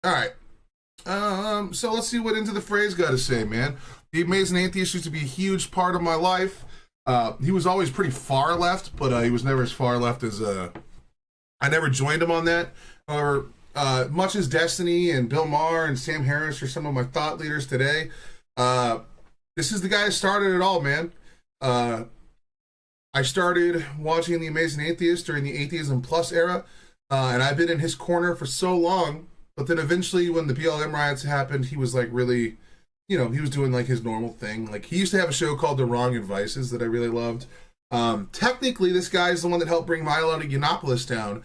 All right. So let's see what Into the Fray's got to say, man. The Amazing Atheist used to be a huge part of my life. He was always pretty far left, but he was never as far left as I never joined him on that. Or much as Destiny and Bill Maher and Sam Harris are some of my thought leaders today. This is the guy who started it all, man. I started watching The Amazing Atheist during the Atheism Plus era, and I've been in his corner for so long. But then eventually, when the BLM riots happened, he was like really, he was doing like his normal thing. Like he used to have a show called The Wrong Advices that I really loved. Technically, this guy is the one that helped bring Milo to Yiannopoulos down.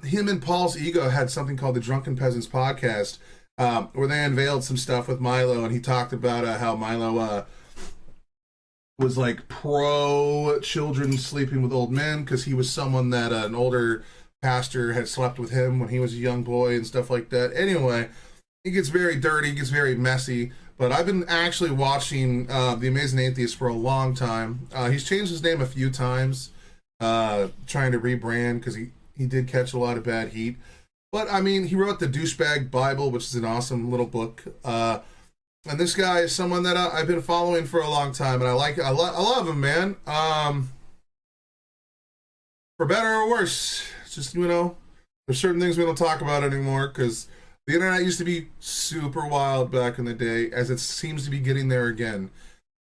Him and Paul's Ego had something called the Drunken Peasants podcast, where they unveiled some stuff with Milo, and he talked about how Milo was like pro children sleeping with old men because he was someone that an older pastor had slept with him when he was a young boy and stuff like that. Anyway, it gets very dirty, it gets very messy. But I've been actually watching The Amazing Atheist for a long time. He's changed his name a few times, trying to rebrand because he did catch a lot of bad heat. But I mean, he wrote the Douchebag Bible, which is an awesome little book. And this guy is someone that I've been following for a long time, and I love him, man. For better or worse, it's just, there's certain things we don't talk about anymore because the internet used to be super wild back in the day, as it seems to be getting there again.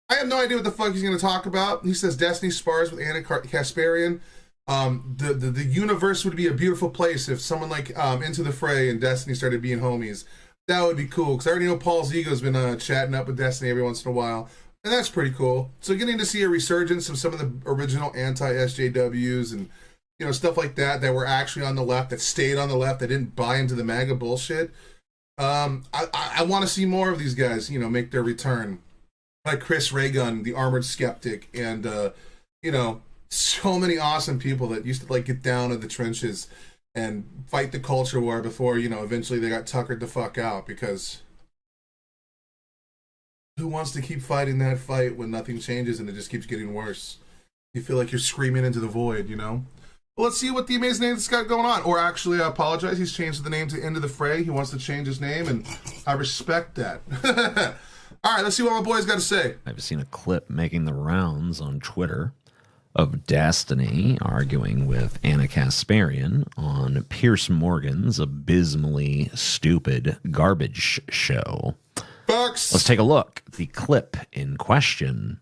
I have no idea what the fuck he's going to talk about. He says Destiny SPARS with Kasparian. The universe would be a beautiful place if someone like Into the Fray and Destiny started being homies. That would be cool, because I already know Paul's Ego's been chatting up with Destiny every once in a while, and that's pretty cool. So getting to see a resurgence of some of the original anti-SJWs and stuff like that were actually on the left, that stayed on the left, that didn't buy into the MAGA bullshit. I want to see more of these guys, make their return. Like Chris Raygun, the Armored Skeptic, and, so many awesome people that used to, get down in the trenches and fight the culture war before, eventually they got tuckered the fuck out, because who wants to keep fighting that fight when nothing changes and it just keeps getting worse? You feel like you're screaming into the void, Well, let's see what the Amazing Nathan's got going on. Or actually, I apologize, he's changed the name to Into the Fray. He wants to change his name, and I respect that. All right, let's see what my boy's got to say. I've seen a clip making the rounds on Twitter of Destiny arguing with Anna Kasparian on Piers Morgan's abysmally stupid garbage show. Fox. Let's take a look. The clip in question.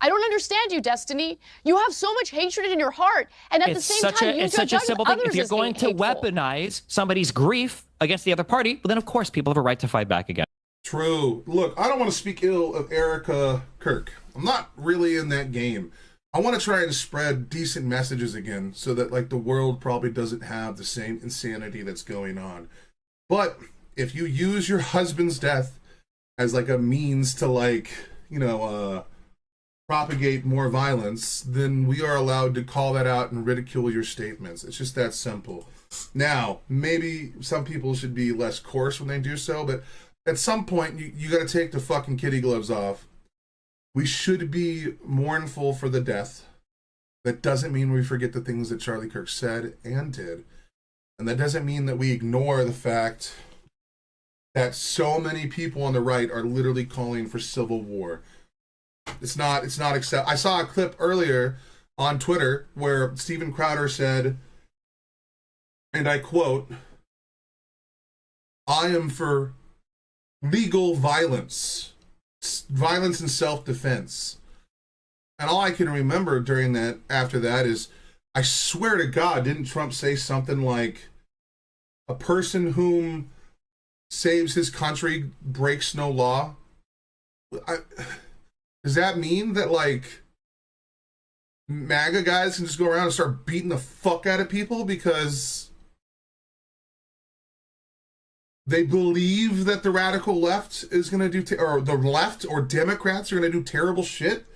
I don't understand you, Destiny. You have so much hatred in your heart, and at the same time, you it's such a simple thing. If you're going to weaponize somebody's grief against the other party, well, then of course people have a right to fight back again. True. Look, I don't want to speak ill of Erica Kirk. I'm not really in that game. I want to try and spread decent messages again, so that the world probably doesn't have the same insanity that's going on. But if you use your husband's death as a means to propagate more violence, then we are allowed to call that out and ridicule your statements. It's just that simple. Now, maybe some people should be less coarse when they do so, but at some point, you got to take the fucking kitty gloves off. We should be mournful for the death. That doesn't mean we forget the things that Charlie Kirk said and did. And that doesn't mean that we ignore the fact that so many people on the right are literally calling for civil war. It's not accept. I saw a clip earlier on Twitter where Steven Crowder said, and I quote, "I am for legal violence and self-defense." And all I can remember after that is, I swear to God, didn't Trump say something like, a person whom saves his country breaks no law? Does that mean that MAGA guys can just go around and start beating the fuck out of people because they believe that the radical left is going to do, or the left or Democrats are going to do terrible shit?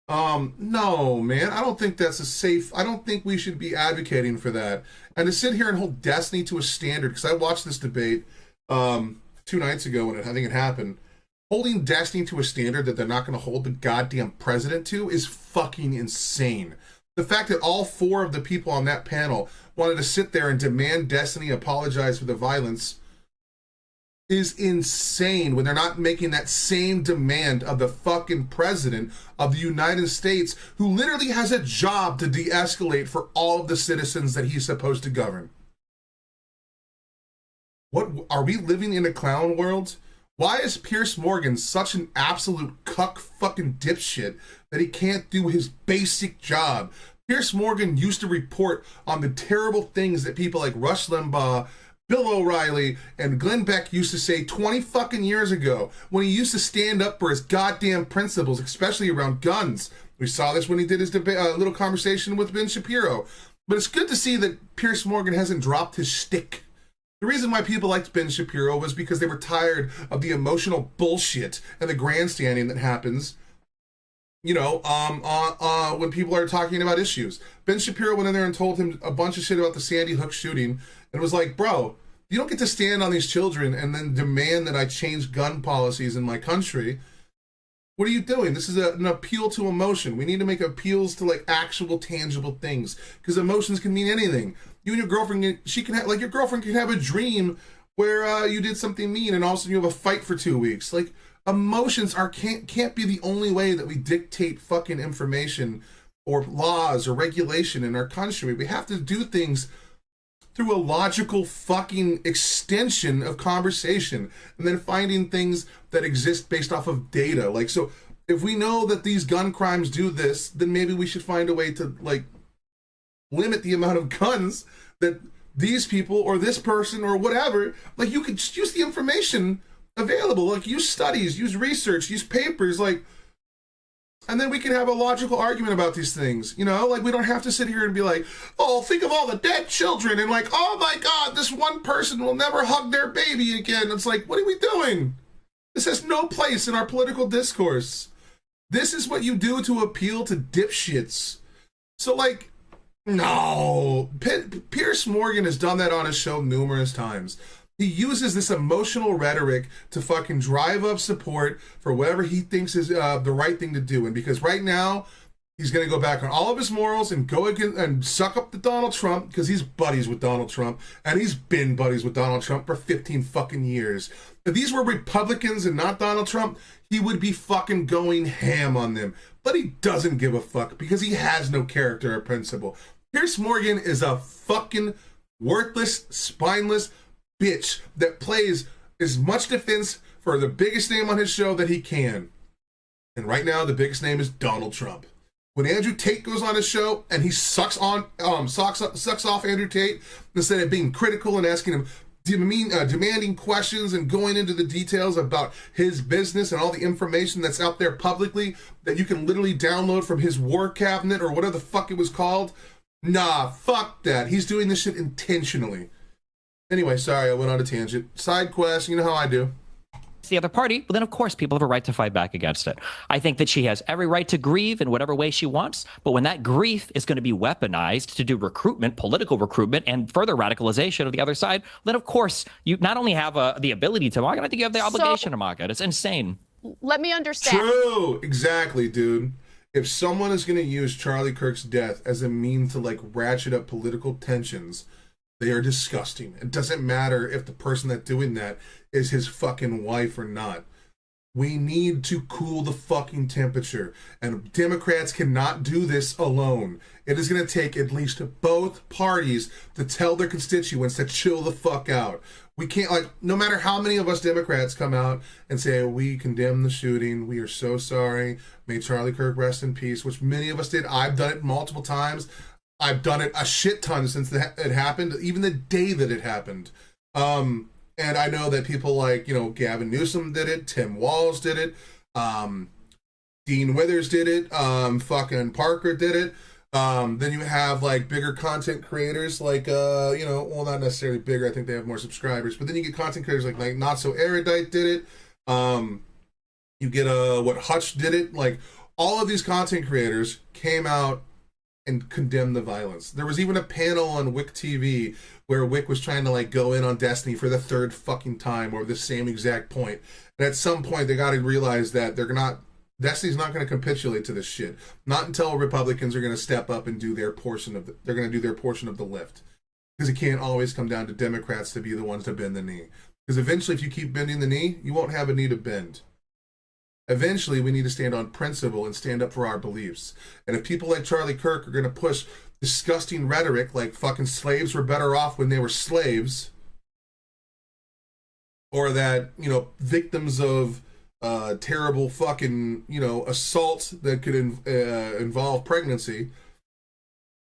No, man, I don't think that's I don't think we should be advocating for that. And to sit here and hold Destiny to a standard, because I watched this debate 2 nights ago when I think it happened. Holding Destiny to a standard that they're not going to hold the goddamn president to is fucking insane. The fact that all 4 of the people on that panel wanted to sit there and demand Destiny apologize for the violence is insane when they're not making that same demand of the fucking president of the United States, who literally has a job to de-escalate for all of the citizens that he's supposed to govern. What, are we living in a clown world? Why is Piers Morgan such an absolute cuck fucking dipshit that he can't do his basic job? Piers Morgan used to report on the terrible things that people like Rush Limbaugh, Bill O'Reilly, and Glenn Beck used to say 20 fucking years ago when he used to stand up for his goddamn principles, especially around guns. We saw this when he did his little conversation with Ben Shapiro. But it's good to see that Piers Morgan hasn't dropped his stick. The reason why people liked Ben Shapiro was because they were tired of the emotional bullshit and the grandstanding that happens, you know, when people are talking about issues. Ben Shapiro went in there and told him a bunch of shit about the Sandy Hook shooting, and was like, bro, you don't get to stand on these children and then demand that I change gun policies in my country. What are you doing? This is an appeal to emotion. We need to make appeals to like actual tangible things, because emotions can mean anything. You and your girlfriend, she can have, like, your girlfriend can have a dream where you did something mean and all of a sudden you have a fight for 2 weeks. Like, emotions can't be the only way that we dictate fucking information or laws or regulation in our country. We have to do things through a logical fucking extension of conversation, and then finding things that exist based off of data. Like, so if we know that these gun crimes do this, then maybe we should find a way to like limit the amount of guns that these people or this person or whatever, like, you could just use the information available, like use studies, use research, use papers, like, and then we can have a logical argument about these things, you know? Like, we don't have to sit here and be like, oh, think of all the dead children, and like, oh my God, this one person will never hug their baby again. It's like, what are we doing? This has no place in our political discourse. This is what you do to appeal to dipshits. So, like, no. Piers Morgan has done that on his show numerous times. He uses this emotional rhetoric to fucking drive up support for whatever he thinks is the right thing to do. And because right now, he's going to go back on all of his morals and go again and suck up to Donald Trump, because he's buddies with Donald Trump, and he's been buddies with Donald Trump for 15 fucking years. If these were Republicans and not Donald Trump, he would be fucking going ham on them. But he doesn't give a fuck because he has no character or principle. Piers Morgan is a fucking worthless, spineless bitch that plays as much defense for the biggest name on his show that he can. And right now, the biggest name is Donald Trump. When Andrew Tate goes on his show and he sucks off Andrew Tate, instead of being critical and asking him demanding questions and going into the details about his business and all the information that's out there publicly that you can literally download from his war cabinet or whatever the fuck it was called. Nah, fuck that. He's doing this shit intentionally. Anyway, sorry, I went on a tangent. Side quest, you know how I do. The other party, but then of course people have a right to fight back against it. I think that she has every right to grieve in whatever way she wants, but when that grief is going to be weaponized to do recruitment, political recruitment, and further radicalization of the other side, then of course you not only have the ability to mock it, I think you have the obligation to mock it. It's insane. Let me understand. True, exactly, dude. If someone is going to use Charlie Kirk's death as a means to like ratchet up political tensions, they are disgusting. It doesn't matter if the person that's doing that is his fucking wife or not. We need to cool the fucking temperature. And Democrats cannot do this alone. It is going to take at least both parties to tell their constituents to chill the fuck out. We can't, like, no matter how many of us Democrats come out and say, we condemn the shooting, we are so sorry, may Charlie Kirk rest in peace, which many of us did. I've done it multiple times. I've done it a shit ton since it happened, even the day that it happened. And I know that people like, you know, Gavin Newsom did it, Tim Walz did it, Dean Withers did it, fucking Parker did it. Then you have like bigger content creators like, you know, well, not necessarily bigger. I think they have more subscribers, but then you get content creators like Not So Erudite did it. You get what Hutch did it. Like, all of these content creators came out and condemned the violence. There was even a panel on Wick TV where Wick was trying to like go in on Destiny for the third fucking time or the same exact point. And at some point they got to realize that Destiny's not going to capitulate to this shit. Not until Republicans are going to step up and do their portion of they're going to do their portion of the lift. Because it can't always come down to Democrats to be the ones to bend the knee. Because eventually, if you keep bending the knee, you won't have a knee to bend. Eventually, we need to stand on principle and stand up for our beliefs. And if people like Charlie Kirk are going to push disgusting rhetoric like fucking slaves were better off when they were slaves, or that, you know, victims of terrible fucking, you know, assault that could involve pregnancy,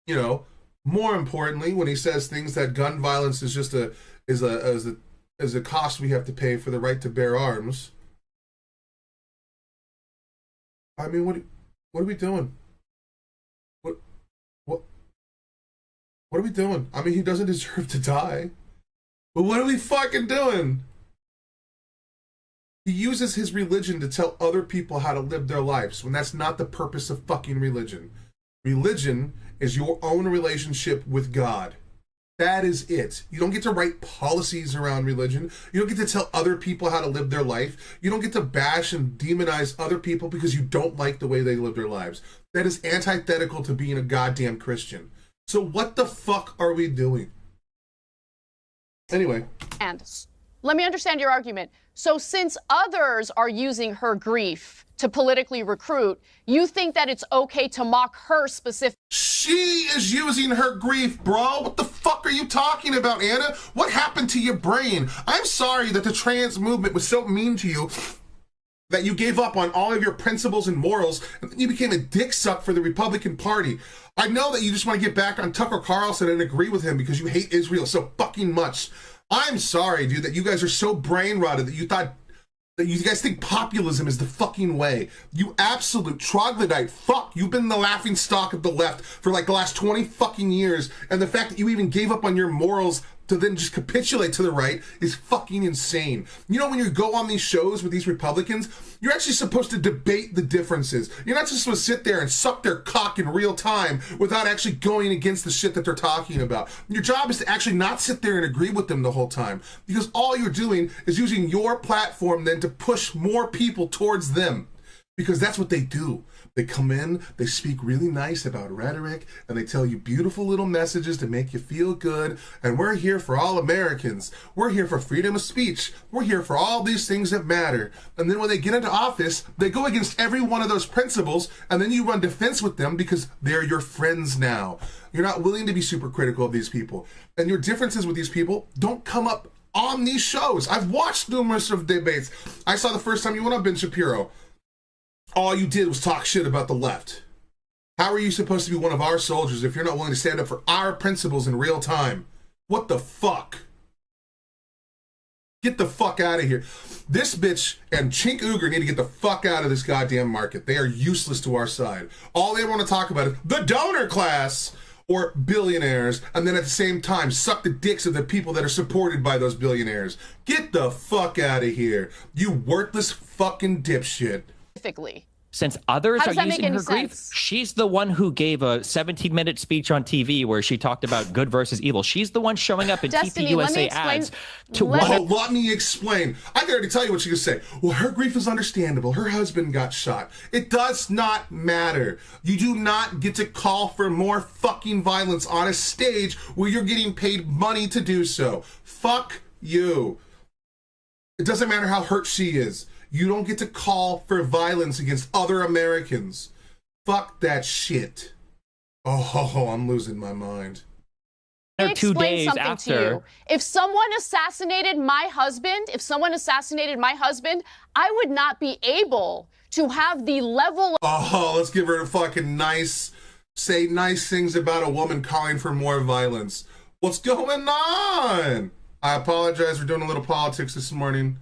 you know, more importantly, when he says things that gun violence is just a cost we have to pay for the right to bear arms. I mean, what are we doing? What are we doing? I mean, he doesn't deserve to die. But what are we fucking doing? He uses his religion to tell other people how to live their lives when that's not the purpose of fucking religion. Religion is your own relationship with God. That is it. You don't get to write policies around religion. You don't get to tell other people how to live their life. You don't get to bash and demonize other people because you don't like the way they live their lives. That is antithetical to being a goddamn Christian. So what the fuck are we doing? Anyway. And let me understand your argument. So since others are using her grief to politically recruit, you think that it's okay to mock her specifically? She is using her grief, bro. What the fuck are you talking about, Anna? What happened to your brain? I'm sorry that the trans movement was so mean to you that you gave up on all of your principles and morals and then you became a dick suck for the Republican Party. I know that you just want to get back on Tucker Carlson and agree with him because you hate Israel so fucking much. I'm sorry, dude, that you guys are so brain rotted that you thought that you guys think populism is the fucking way. You absolute troglodyte fuck. You've been the laughing stock of the left for like the last 20 fucking years. And the fact that you even gave up on your morals to then just capitulate to the right is fucking insane. You know, when you go on these shows with these Republicans, you're actually supposed to debate the differences. You're not just supposed to sit there and suck their cock in real time without actually going against the shit that they're talking about. Your job is to actually not sit there and agree with them the whole time, because all you're doing is using your platform then to push more people towards them, because that's what they do. They come in, they speak really nice about rhetoric, and they tell you beautiful little messages to make you feel good. And we're here for all Americans. We're here for freedom of speech. We're here for all these things that matter. And then when they get into office, they go against every one of those principles, and then you run defense with them because they're your friends now. You're not willing to be super critical of these people. And your differences with these people don't come up on these shows. I've watched numerous of debates. I saw the first time you went on Ben Shapiro. All you did was talk shit about the left. How are you supposed to be one of our soldiers if you're not willing to stand up for our principles in real time? What the fuck? Get the fuck out of here. This bitch and Chink Uyghur need to get the fuck out of this goddamn market. They are useless to our side. All they want to talk about is the donor class or billionaires, and then at the same time suck the dicks of the people that are supported by those billionaires. Get the fuck out of here, you worthless fucking dipshit. Since others How are does that make using any her grief, sense? she's the one who gave a 17-minute speech on TV where she talked about good versus evil. She's the one showing up in Destiny, TPUSA ads. Let me explain. I can already tell you what she could say. Well, her grief is understandable. Her husband got shot. It does not matter. You do not get to call for more fucking violence on a stage where you're getting paid money to do so. Fuck you. It doesn't matter how hurt she is. You don't get to call for violence against other Americans. Fuck that shit. Oh, I'm losing my mind. 2 days after. If someone assassinated my husband, I would not be able to have the level of... Oh, let's give her a fucking say nice things about a woman calling for more violence. What's going on? I apologize for doing a little politics this morning.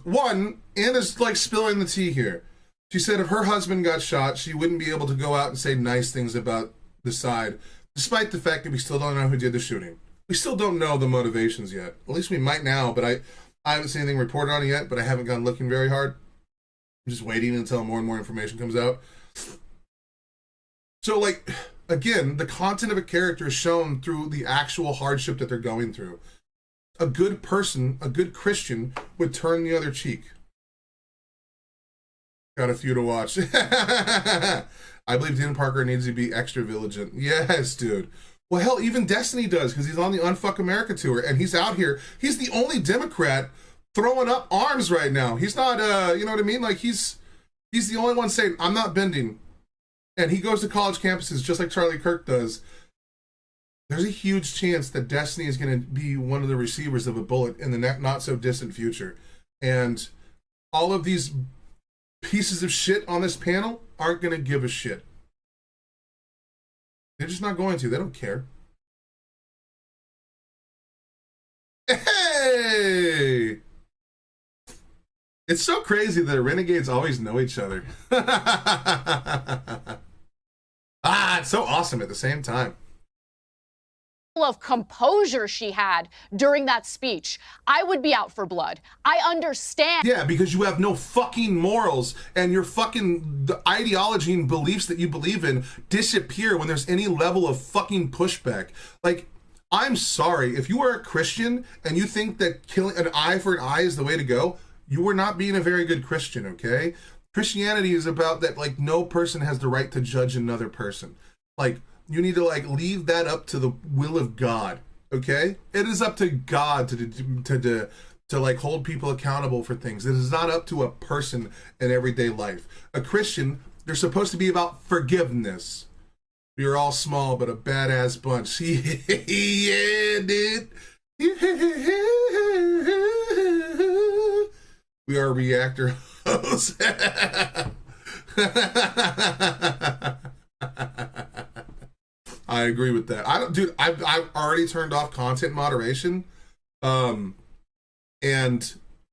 One, Anna's like spilling the tea here. She said if her husband got shot, she wouldn't be able to go out and say nice things about the side, despite the fact that we still don't know who did the shooting. We still don't know the motivations yet. At least we might now, but I haven't seen anything reported on it yet, but I haven't gone looking very hard. I'm just waiting until more and more information comes out. So, like, again, the content of a character is shown through the actual hardship that they're going through. A good person, a good Christian, would turn the other cheek. Got a few to watch. I believe Dan Parker needs to be extra vigilant. Yes, dude. Well, hell, even Destiny does, because he's on the Unfuck America tour, and he's out here. He's the only Democrat throwing up arms right now. He's not, you know what I mean? Like, he's the only one saying, I'm not bending. And he goes to college campuses just like Charlie Kirk does. There's a huge chance that Destiny is going to be one of the receivers of a bullet in the not so distant future. And all of these pieces of shit on this panel aren't going to give a shit. They're just not going to. They don't care. Hey! It's so crazy that renegades always know each other. It's so awesome at the same time. Of composure she had during that speech, I would be out for blood. I understand. Yeah, because you have no fucking morals, and your fucking the ideology and beliefs that you believe in disappear when there's any level of fucking pushback. Like, I'm sorry, if you are a Christian and you think that killing an eye for an eye is the way to go, you are not being a very good Christian, okay? Christianity is about that, like, no person has the right to judge another person. Like, you need to, like, leave that up to the will of God, okay? It is up to God to like hold people accountable for things. It is not up to a person in everyday life. A Christian, they're supposed to be about forgiveness. We are all small, but a badass bunch. Yeah, dude. We are reactor hosts. I agree with that. I've already turned off content moderation, and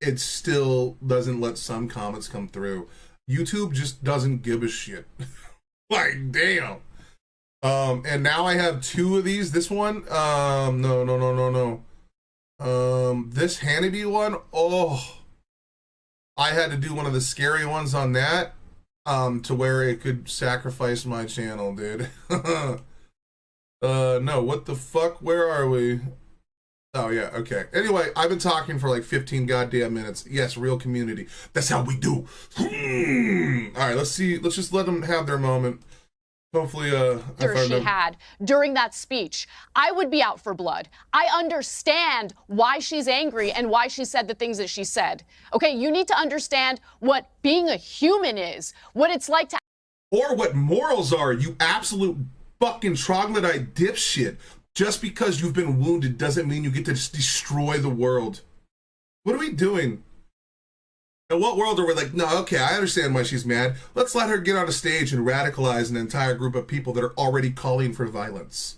it still doesn't let some comments come through. YouTube just doesn't give a shit. Like, damn. And now I have two of these. This one, no. This Hannity one, oh, I had to do one of the scary ones on that, to where it could sacrifice my channel, dude. No, what the fuck? Where are we? Oh, yeah, okay. Anyway, I've been talking for like 15 goddamn minutes. Yes, real community. That's how we do. All right, let's see. Let's just let them have their moment. Hopefully, she had during that speech, I would be out for blood. I understand why she's angry and why she said the things that she said. Okay, you need to understand what being a human is, what it's like to... Or what morals are, you absolute fucking troglodyte dipshit. Just because you've been wounded doesn't mean you get to just destroy the world. What are we doing? In what world are we like, no, okay, I understand why she's mad. Let's let her get on a stage and radicalize an entire group of people that are already calling for violence.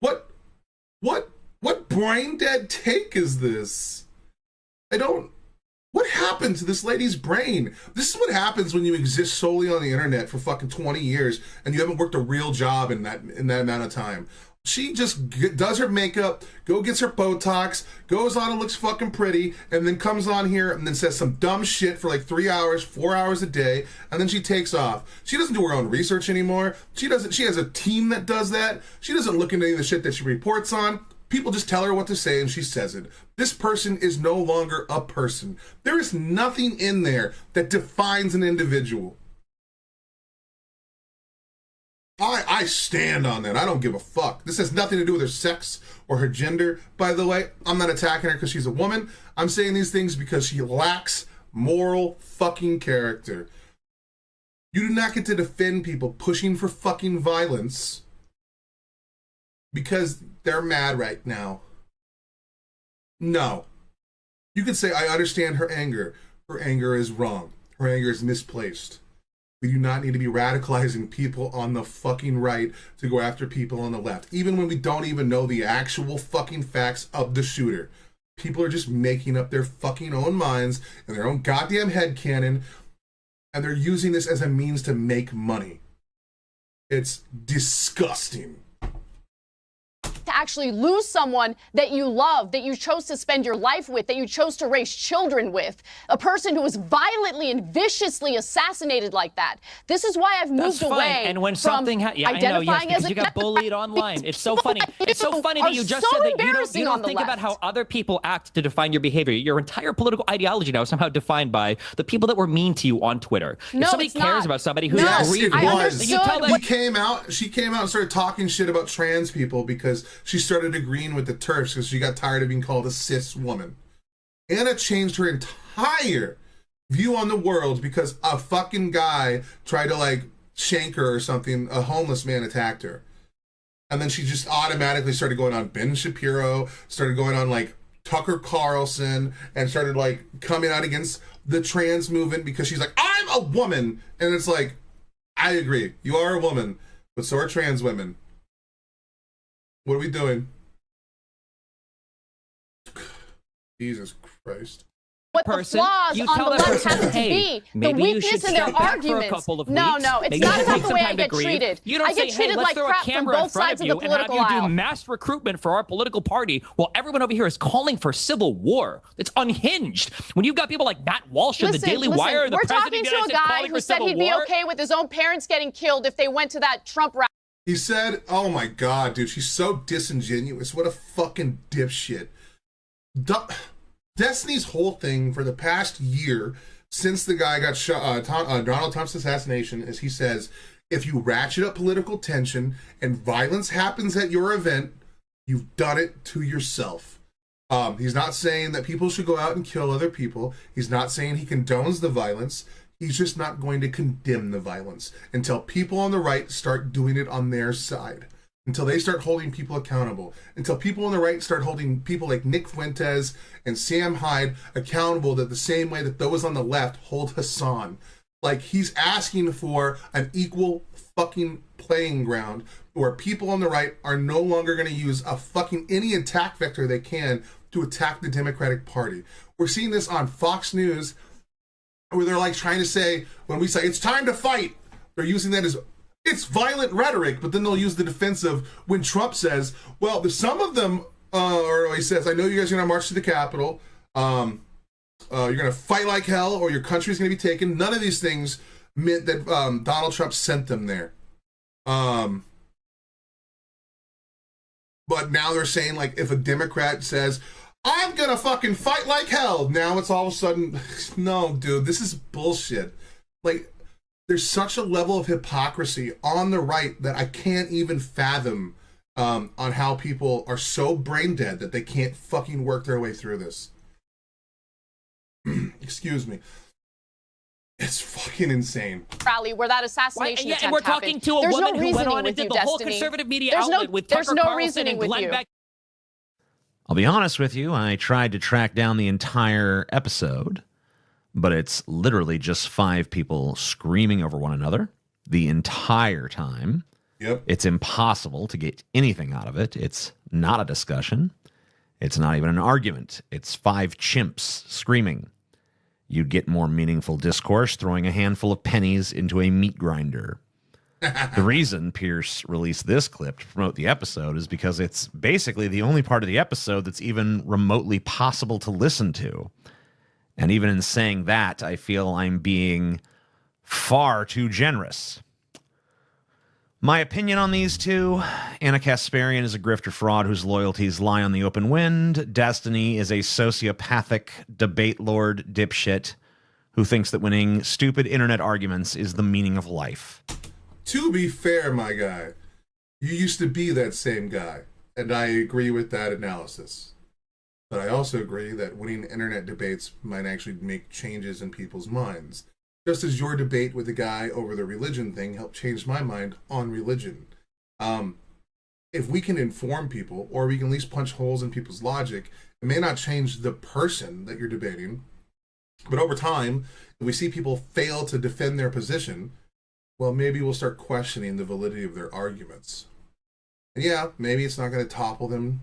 What brain dead take is this? What happened to this lady's brain? This is what happens when you exist solely on the internet for fucking 20 years and you haven't worked a real job in that amount of time. She just does her makeup, gets her Botox, goes on and looks fucking pretty, and then comes on here and then says some dumb shit for like 3 hours, 4 hours a day, and then she takes off. She doesn't do her own research anymore. She has a team that does that. She doesn't look into any of the shit that she reports on. People just tell her what to say and she says it. This person is no longer a person. There is nothing in there that defines an individual. I stand on that. I don't give a fuck. This has nothing to do with her sex or her gender. By the way, I'm not attacking her because she's a woman. I'm saying these things because she lacks moral fucking character. You do not get to defend people pushing for fucking violence because they're mad right now. No. You could say, I understand her anger. Her anger is wrong. Her anger is misplaced. We do not need to be radicalizing people on the fucking right to go after people on the left. Even when we don't even know the actual fucking facts of the shooter. People are just making up their fucking own minds and their own goddamn headcanon, and they're using this as a means to make money. It's disgusting. to actually lose someone that you love, that you chose to spend your life with, that you chose to raise children with, a person who was violently and viciously assassinated like that. This is why I've moved away and when from something identifying as a you got bullied online. It's so funny. It's so funny that you just said that you don't think about how other people act to define your behavior. Your entire political ideology now is somehow defined by the people that were mean to you on Twitter. No, if somebody it's cares not. about somebody who's Yes, agreed it with you, was. then you tell them. She came out and started talking shit about trans people because she started agreeing with the TERFs because she got tired of being called a cis woman. Anna changed her entire view on the world because a fucking guy tried to like shank her or something. A homeless man attacked her. And then she just automatically started going on Ben Shapiro, started going on like Tucker Carlson, and started like coming out against the trans movement because she's like, I'm a woman. And it's like, I agree. You are a woman, but so are trans women. What are we doing? Jesus Christ. What the flaws on the left have to be, the weakness in their arguments. No, it's not about the way I get treated. I get treated like crap from both sides of the political aisle. And have you do mass recruitment for our political party while everyone over here is calling for civil war. It's unhinged. When you've got people like Matt Walsh and the Daily Wire, the president of the United States calling for civil war. We're talking to a guy who said he'd be okay with his own parents getting killed if they went to that Trump rally. He said, oh my God, dude, she's so disingenuous. What a fucking dipshit. Destiny's whole thing for the past year since the guy got shot, Donald Trump's assassination, is he says, if you ratchet up political tension and violence happens at your event, you've done it to yourself. He's not saying that people should go out and kill other people. He's not saying he condones the violence. He's just not going to condemn the violence until people on the right start doing it on their side. Until they start holding people accountable. Until people on the right start holding people like Nick Fuentes and Sam Hyde accountable the same way that those on the left hold Hassan. Like, he's asking for an equal fucking playing ground where people on the right are no longer going to use a fucking any attack vector they can to attack the Democratic Party. We're seeing this on Fox News where they're like trying to say, when we say it's time to fight, they're using that as it's violent rhetoric, but then they'll use the defense of when Trump says, well, there's some of them, or he says, I know you guys are going to march to the Capitol. You're going to fight like hell or your country's going to be taken. None of these things meant that Donald Trump sent them there. But now they're saying, like, if a Democrat says, I'm going to fucking fight like hell, now it's all of a sudden, no, dude, this is bullshit. Like, there's such a level of hypocrisy on the right that I can't even fathom on how people are so brain dead that they can't fucking work their way through this. Excuse me. It's fucking insane. Rally where that assassination attempt and we're talking to a woman who went on and did the whole conservative media outlet with Tucker Carlson and Glenn Beck. I'll be honest with you, I tried to track down the entire episode, but it's literally just 5 people screaming over one another the entire time. Yep. It's impossible to get anything out of it. It's not a discussion. It's not even an argument. It's 5 chimps screaming. You'd get more meaningful discourse throwing a handful of pennies into a meat grinder. The reason Pierce released this clip to promote the episode is because it's basically the only part of the episode that's even remotely possible to listen to. And even in saying that, I feel I'm being far too generous. My opinion on these two: Anna Kasparian is a grifter fraud whose loyalties lie on the open wind. Destiny is a sociopathic debate lord dipshit who thinks that winning stupid internet arguments is the meaning of life. To be fair, my guy, you used to be that same guy, and I agree with that analysis. But I also agree that winning internet debates might actually make changes in people's minds. Just as your debate with the guy over the religion thing helped change my mind on religion. If we can inform people, or we can at least punch holes in people's logic, it may not change the person that you're debating, but over time, if we see people fail to defend their position, well, maybe we'll start questioning the validity of their arguments. And yeah, maybe it's not going to topple them.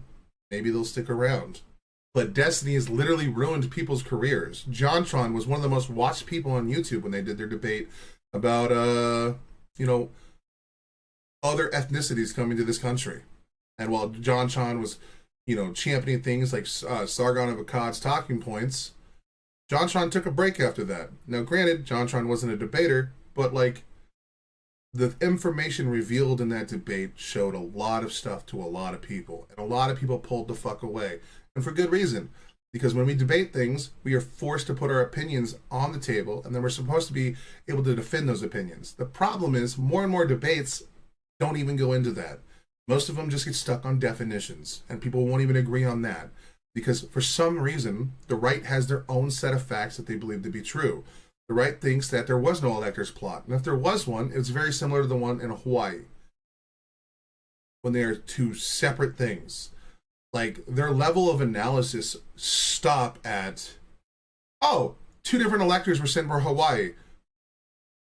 Maybe they'll stick around. But Destiny has literally ruined people's careers. JonTron was one of the most watched people on YouTube when they did their debate about, other ethnicities coming to this country. And while John Chan was, championing things like Sargon of Akkad's talking points, John Chan took a break after that. Now, granted, John Chan wasn't a debater, but like the information revealed in that debate showed a lot of stuff to a lot of people, and a lot of people pulled the fuck away, and for good reason. Because when we debate things, we are forced to put our opinions on the table, and then we're supposed to be able to defend those opinions. The problem is more and more debates don't even go into that. Most of them just get stuck on definitions, and people won't even agree on that. Because for some reason, the right has their own set of facts that they believe to be true. The right thinks that there was no electors plot, and if there was one, it's very similar to the one in Hawaii, when they are two separate things. Like, their level of analysis stop at, two different electors were sent for Hawaii.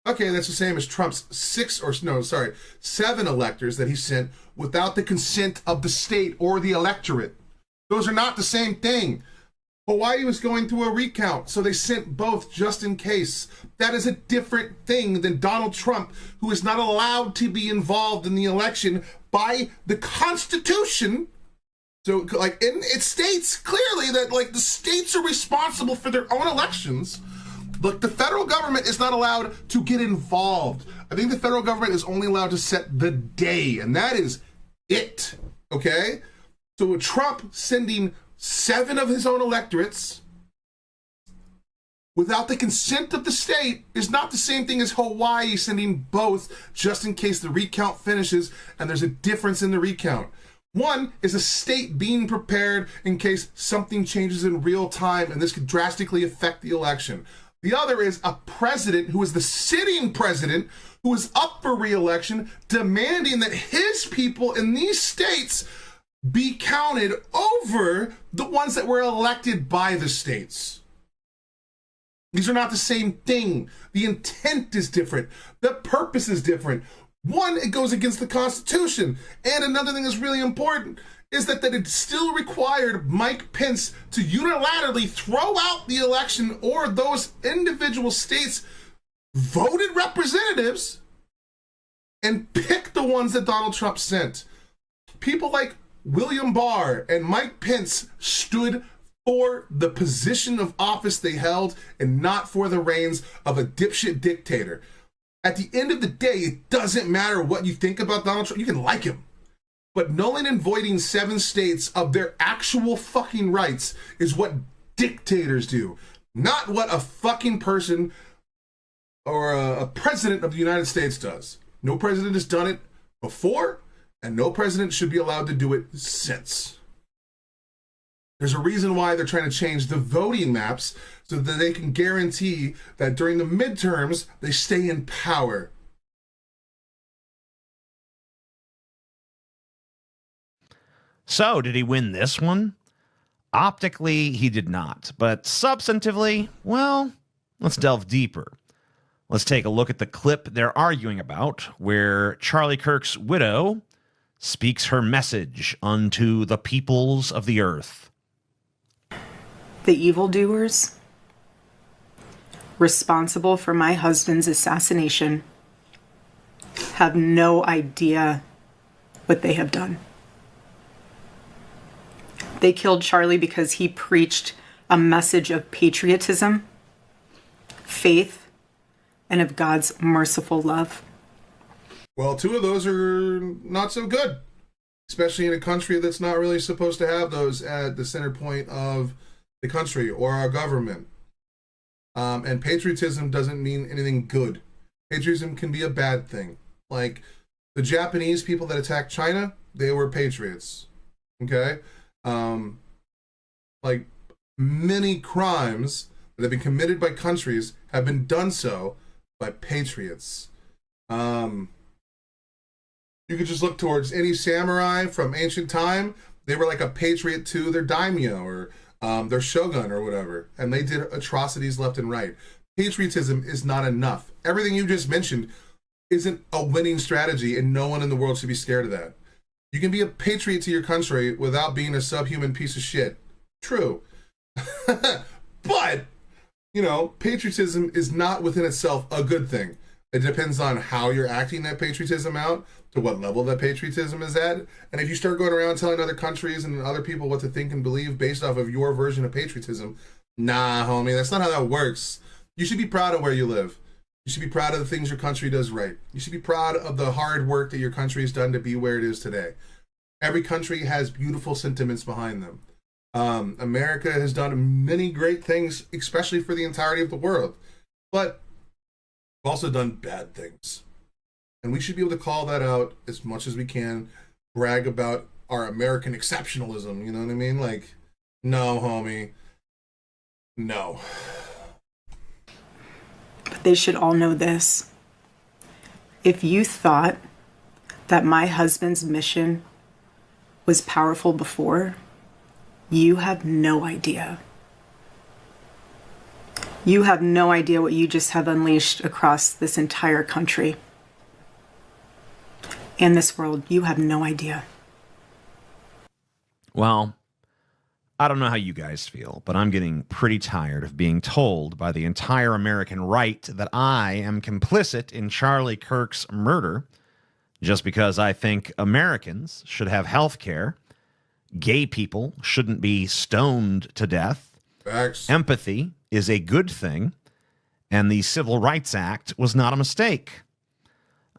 Okay, that's the same as Trump's 7 electors that he sent without the consent of the state or the electorate. Those are not the same thing. Hawaii was going through a recount, so they sent both just in case. That is a different thing than Donald Trump, who is not allowed to be involved in the election by the Constitution. So, like, it states clearly that, like, the states are responsible for their own elections. Look, the federal government is not allowed to get involved. I think the federal government is only allowed to set the day, and that is it, okay? So with Trump sending 7 of his own electorates without the consent of the state is not the same thing as Hawaii sending both just in case the recount finishes and there's a difference in the recount. One is a state being prepared in case something changes in real time and this could drastically affect the election. The other is a president who is the sitting president who is up for re-election demanding that his people in these states be counted over the ones that were elected by the states. These are not the same thing. The intent is different. The purpose is different. One, it goes against the Constitution. And another thing that's really important is that it still required Mike Pence to unilaterally throw out the election or those individual states' voted representatives and pick the ones that Donald Trump sent. People like William Barr and Mike Pence stood for the position of office they held and not for the reins of a dipshit dictator. At the end of the day, it doesn't matter what you think about Donald Trump. You can like him. But nulling and voiding 7 states of their actual fucking rights is what dictators do, not what a fucking person or a president of the United States does. No president has done it before, and no president should be allowed to do it since. There's a reason why they're trying to change the voting maps so that they can guarantee that during the midterms, they stay in power. So, did he win this one? Optically, he did not. But substantively, well, let's delve deeper. Let's take a look at the clip they're arguing about, where Charlie Kirk's widow speaks her message unto the peoples of the earth. The evildoers responsible for my husband's assassination have no idea what they have done. They killed Charlie because he preached a message of patriotism, faith, and of God's merciful love. Well, 2 of those are not so good, especially in a country that's not really supposed to have those at the center point of the country or our government. And patriotism doesn't mean anything good. Patriotism can be a bad thing. Like the Japanese people that attacked China, they were patriots. Okay? Like many crimes that have been committed by countries have been done so by patriots. You could just look towards any samurai from ancient time. They were like a patriot to their daimyo or their shogun or whatever, and they did atrocities left and right. Patriotism is not enough. Everything you just mentioned isn't a winning strategy, and no one in the world should be scared of that. You can be a patriot to your country without being a subhuman piece of shit. True. But, patriotism is not within itself a good thing. It depends on how you're acting that patriotism out, to what level that patriotism is at. And if you start going around telling other countries and other people what to think and believe based off of your version of patriotism, nah, homie, that's not how that works. You should be proud of where you live. You should be proud of the things your country does right. You should be proud of the hard work that your country has done to be where it is today. Every country has beautiful sentiments behind them. America has done many great things, especially for the entirety of the world. But we've also done bad things. And we should be able to call that out as much as we can, brag about our American exceptionalism, you know what I mean? Like, no, homie. No. But they should all know this. If you thought that my husband's mission was powerful before, you have no idea. You have no idea what you just have unleashed across this entire country and this world. You have no idea. Well, I don't know how you guys feel, but I'm getting pretty tired of being told by the entire American right that I am complicit in Charlie Kirk's murder just because I think Americans should have health care, gay people shouldn't be stoned to death, Facts. empathy is a good thing, and the Civil Rights Act was not a mistake.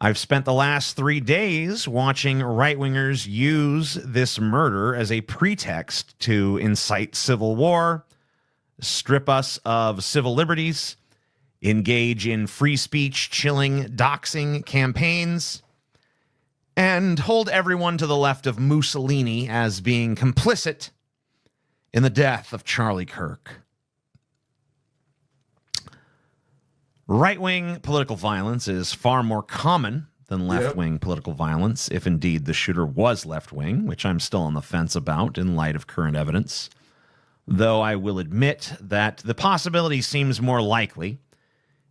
I've spent the last 3 days watching right-wingers use this murder as a pretext to incite civil war, strip us of civil liberties, engage in free speech, chilling, doxing campaigns, and hold everyone to the left of Mussolini as being complicit in the death of Charlie Kirk. Right-wing political violence is far more common than left-wing political violence, if indeed the shooter was left-wing, which I'm still on the fence about in light of current evidence. Though I will admit that the possibility seems more likely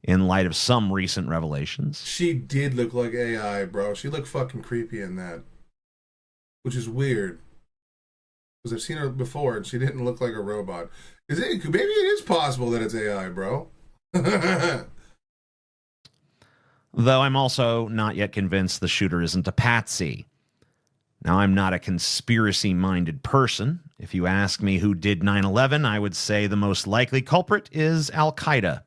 in light of some recent revelations. She did look like AI, bro. She looked fucking creepy in that. Which is weird. Because I've seen her before and she didn't look like a robot. Maybe it is possible that it's AI, bro. Though I'm also not yet convinced the shooter isn't a patsy. Now, I'm not a conspiracy-minded person. If you ask me who did 9/11, I would say the most likely culprit is Al-Qaeda.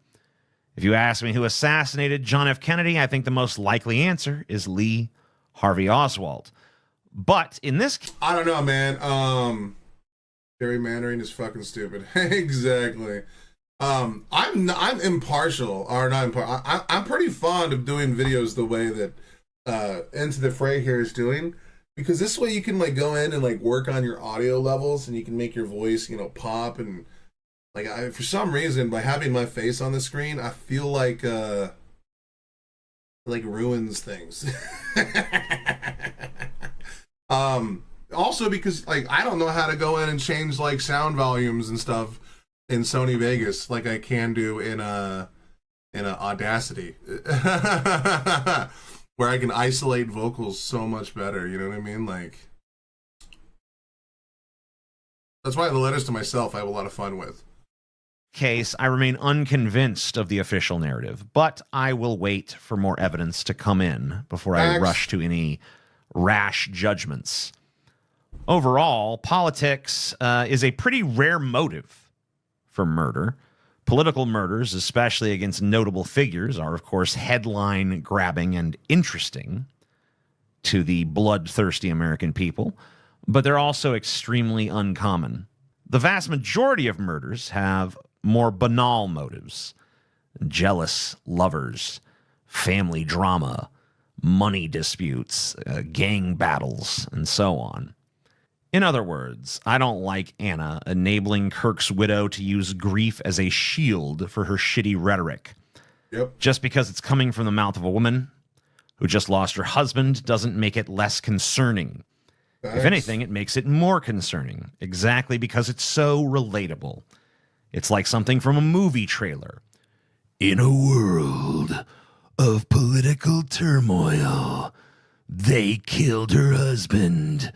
If you ask me who assassinated John F. Kennedy, I think the most likely answer is Lee Harvey Oswald. But in this case, I don't know, man. Gerrymandering is fucking stupid. Exactly. I'm impartial, or not impartial. I'm pretty fond of doing videos the way that Into the Fray here is doing, because this way you can like go in and like work on your audio levels, and you can make your voice, you know, pop. And like for some reason, by having my face on the screen, I feel like ruins things. Also because like I don't know how to go in and change like sound volumes and stuff in Sony Vegas like I can do in a Audacity, where I can isolate vocals so much better. You know what I mean? Like that's why the letters to myself I have a lot of fun with. Case, I remain unconvinced of the official narrative, but I will wait for more evidence to come in before I rush to any rash judgments. Overall, politics is a pretty rare motive for murder. Political murders, especially against notable figures, are, of course, headline-grabbing and interesting to the bloodthirsty American people, but they're also extremely uncommon. The vast majority of murders have more banal motives: jealous lovers, family drama, money disputes, gang battles, and so on. In other words, I don't like Anna enabling Kirk's widow to use grief as a shield for her shitty rhetoric. Yep. Just because it's coming from the mouth of a woman who just lost her husband doesn't make it less concerning. Thanks. If anything, it makes it more concerning, exactly because it's so relatable. It's like something from a movie trailer. In a world of political turmoil, they killed her husband,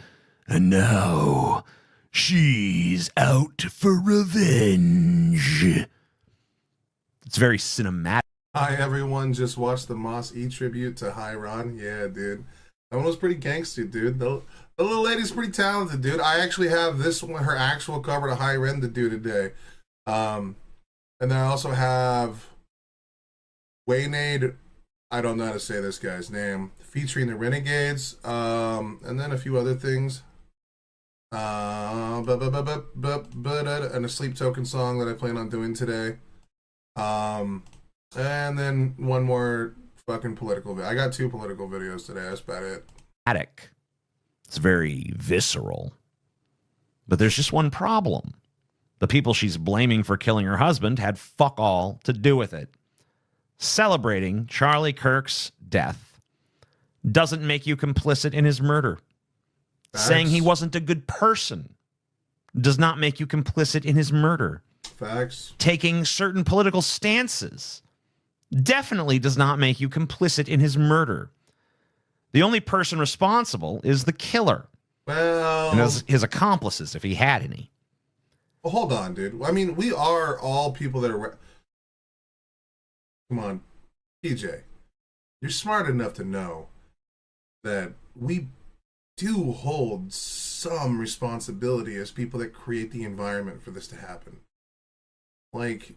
and now she's out for revenge. It's very cinematic. Hi everyone, just watched the Moss E tribute to High Ron. Yeah, dude. That one was pretty gangster, dude. The little lady's pretty talented, dude. I actually have this one, her actual cover to High Ren to do today. And then I also have Waynade, I don't know how to say this guy's name, featuring the Renegades, and then a few other things. And a Sleep Token song that I plan on doing today. And then one more fucking political video. I got 2 political videos today. That's about it. Attic. It's very visceral. But there's just one problem. The people she's blaming for killing her husband had fuck all to do with it. Celebrating Charlie Kirk's death doesn't make you complicit in his murder. Facts. Saying he wasn't a good person does not make you complicit in his murder. Facts. Taking certain political stances definitely does not make you complicit in his murder. The only person responsible is the killer. Well, And his accomplices, if he had any. well, hold on, dude. I mean, we are all people that are... Come on, PJ. You're smart enough to know that we do hold some responsibility as people that create the environment for this to happen. Like,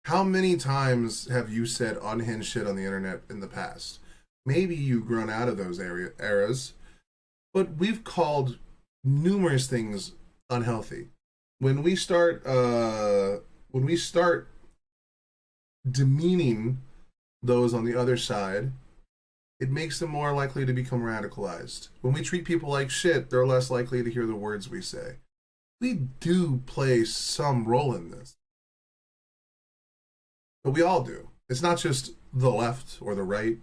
how many times have you said unhinged shit on the internet in the past? Maybe you've grown out of those eras, but we've called numerous things unhealthy. When we start demeaning those on the other side, it makes them more likely to become radicalized. When we treat people like shit, they're less likely to hear the words we say. We do play some role in this. But we all do. It's not just the left or the right.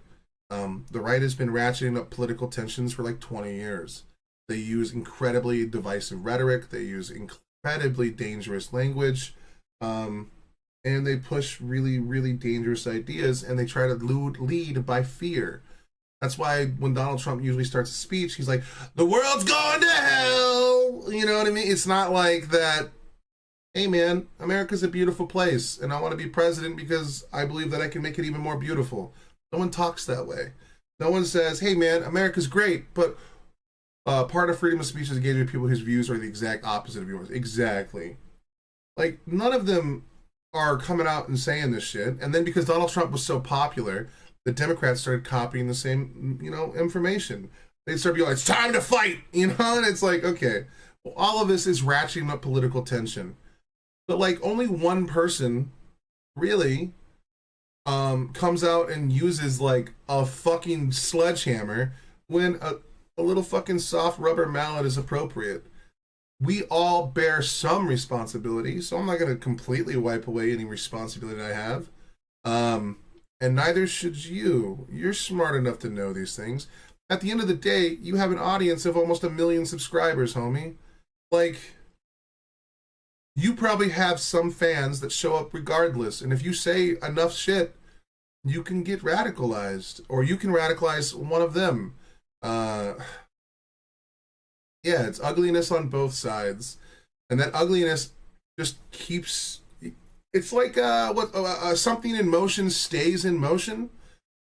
The right has been ratcheting up political tensions for like 20 years. They use incredibly divisive rhetoric. They use incredibly dangerous language. And they push really, really dangerous ideas, and they try to lead by fear. That's why when Donald Trump usually starts a speech, he's like, the world's going to hell. You know what I mean? It's not like that, hey man, America's a beautiful place, and I want to be president because I believe that I can make it even more beautiful. No one talks that way. No one says, hey man, America's great, but part of freedom of speech is engaging with people whose views are the exact opposite of yours. Exactly. Like, none of them are coming out and saying this shit. And then because Donald Trump was so popular, the Democrats started copying the same, information. They started being like, it's time to fight, and it's like, okay, well, all of this is ratcheting up political tension. But like only one person really comes out and uses like a fucking sledgehammer when a little fucking soft rubber mallet is appropriate. We all bear some responsibility, so I'm not going to completely wipe away any responsibility I have. And neither should you. You're smart enough to know these things. At the end of the day, you have an audience of almost 1 million subscribers, homie. Like, you probably have some fans that show up regardless. And if you say enough shit, you can get radicalized. Or you can radicalize one of them. Yeah, it's ugliness on both sides. And that ugliness just keeps... It's like something in motion stays in motion.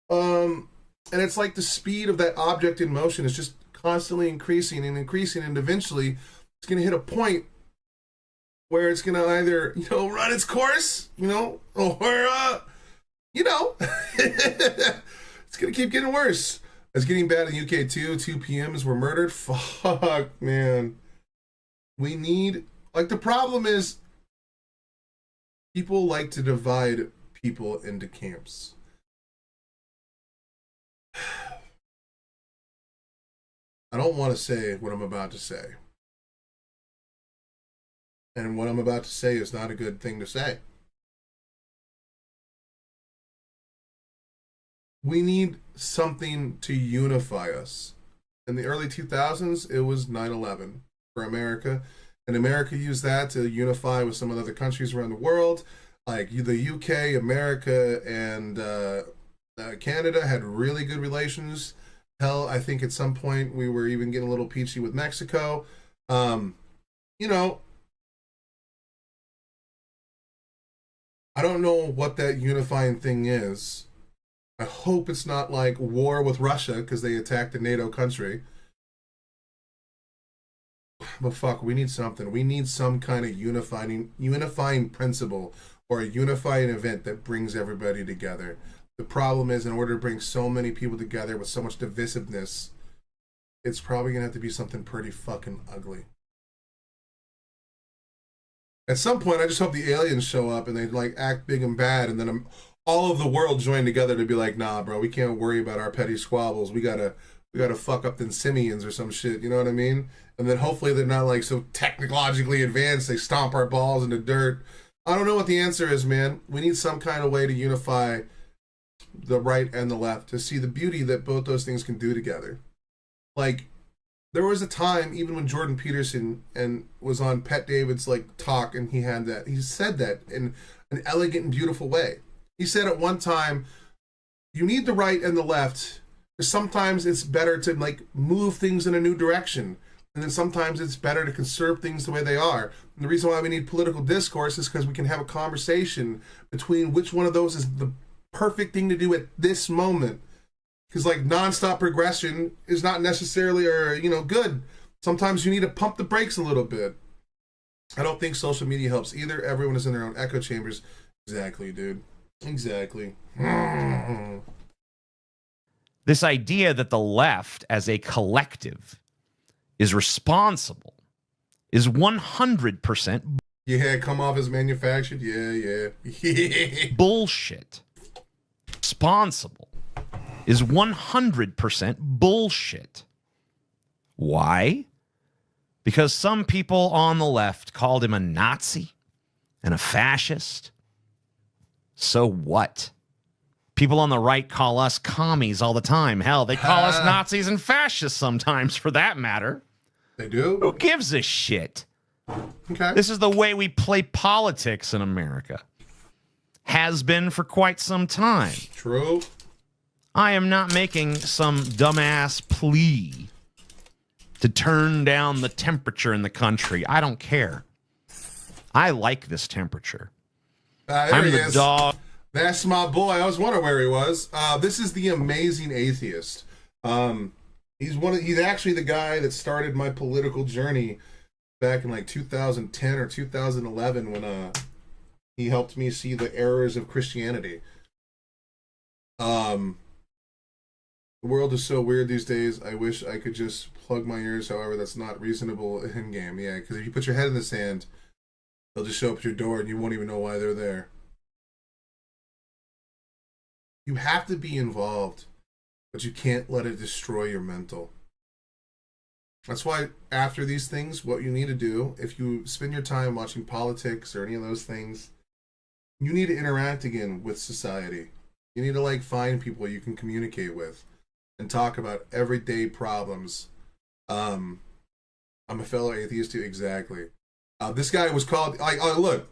And it's like the speed of that object in motion is just constantly increasing and increasing. And eventually it's going to hit a point where it's going to either, run its course, or, it's going to keep getting worse. It's getting bad in the UK too. 2 PMs were murdered. Fuck, man. We need, the problem is people like to divide people into camps. I don't want to say what I'm about to say. And what I'm about to say is not a good thing to say. We need something to unify us. In the early 2000s, it was 9/11 for America. And America used that to unify with some of the other countries around the world. Like the UK, America, and Canada had really good relations. Hell, I think at some point we were even getting a little peachy with Mexico. I don't know what that unifying thing is. I hope it's not like war with Russia because they attacked a NATO country. But fuck, we need something. We need some kind of unifying principle or a unifying event that brings everybody together. The problem is, in order to bring so many people together with so much divisiveness, it's probably gonna have to be something pretty fucking ugly. At some point, I just hope the aliens show up and they like act big and bad, and then all of the world join together to be like, nah, bro, we can't worry about our petty squabbles. We gotta fuck up the simians or some shit. You know what I mean? And then hopefully they're not like so technologically advanced they stomp our balls in the dirt. I don't know what the answer is, man. We need some kind of way to unify the right and the left to see the beauty that both those things can do together. Like, there was a time, even when Jordan Peterson and was on Pet David's like talk, and he said that in an elegant and beautiful way. He said at one time, you need the right and the left, because sometimes it's better to like move things in a new direction. And then sometimes it's better to conserve things the way they are. And the reason why we need political discourse is because we can have a conversation between which one of those is the perfect thing to do at this moment. Because like nonstop progression is not necessarily good. Sometimes you need to pump the brakes a little bit. I don't think social media helps either. Everyone is in their own echo chambers. Exactly, dude. Exactly. This idea that the left as a collective is responsible is 100% Yeah, come off as manufactured. Yeah. bullshit. Responsible is 100% bullshit. Why? Because some people on the left called him a Nazi and a fascist. So what? People on the right call us commies all the time. Hell, they call us Nazis and fascists sometimes, for that matter. They do? Who gives a shit? Okay. This is the way we play politics in America. Has been for quite some time. True. I am not making some dumbass plea to turn down the temperature in the country. I don't care. I like this temperature. There I'm he the is. dog. That's my boy. I was wondering where he was. This is the Amazing Atheist. He's actually the guy that started my political journey back in like 2010 or 2011 when he helped me see the errors of Christianity. The world is so weird these days. I wish I could just plug my ears. However, that's not reasonable in game. Yeah, because if you put your head in the sand, they'll just show up at your door and you won't even know why they're there. You have to be involved, but you can't let it destroy your mental. That's why after these things, what you need to do, if you spend your time watching politics or any of those things, you need to interact again with society. You need to like find people you can communicate with and talk about everyday problems. I'm a fellow atheist too, exactly. This guy was called, look,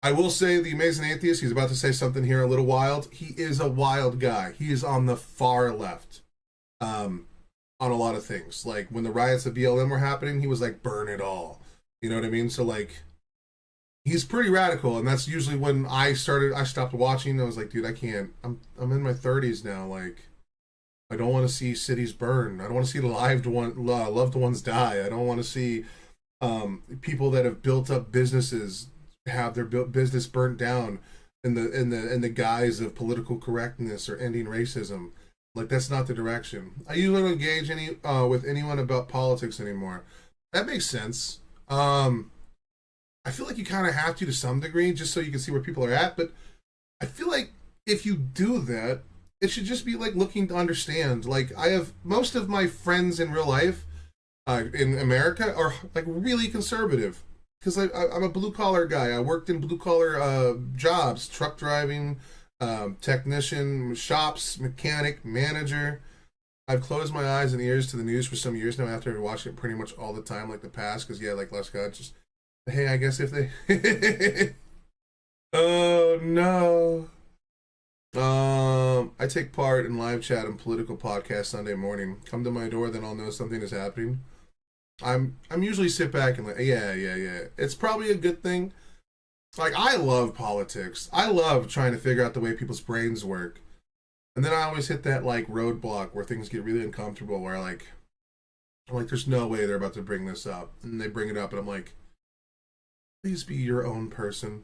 I will say the Amazing Atheist, he's about to say something here a little wild. He is a wild guy. He is on the far left on a lot of things. Like when the riots at BLM were happening, he was like, burn it all. You know what I mean? So like, he's pretty radical. And that's usually when I stopped watching. I was like, dude, I can't. I'm in my 30s now. Like, I don't want to see cities burn. I don't want to see loved ones die. I don't want to see people that have built up businesses have their business burnt down in the guise of political correctness or ending racism. Like, that's not the direction. I usually don't engage with anyone about politics anymore. That makes sense. I feel like you kind of have to some degree, just so you can see where people are at. But I feel like if you do that, it should just be like looking to understand. Like, I have most of my friends in real life in America are like really conservative. Because I'm a blue-collar guy. I worked in blue-collar jobs, truck driving, technician, shops, mechanic, manager. I've closed my eyes and ears to the news for some years now after watching it pretty much all the time, like the past. Because, yeah, like Lost God, just, hey, I guess if they... Oh, no. I take part in live chat and political podcast Sunday morning. Come to my door, then I'll know something is happening. I'm usually sit back and like, yeah. It's probably a good thing. Like, I love politics. I love trying to figure out the way people's brains work. And then I always hit that, like, roadblock where things get really uncomfortable, where, I'm like, there's no way they're about to bring this up. And they bring it up, and I'm like, please be your own person.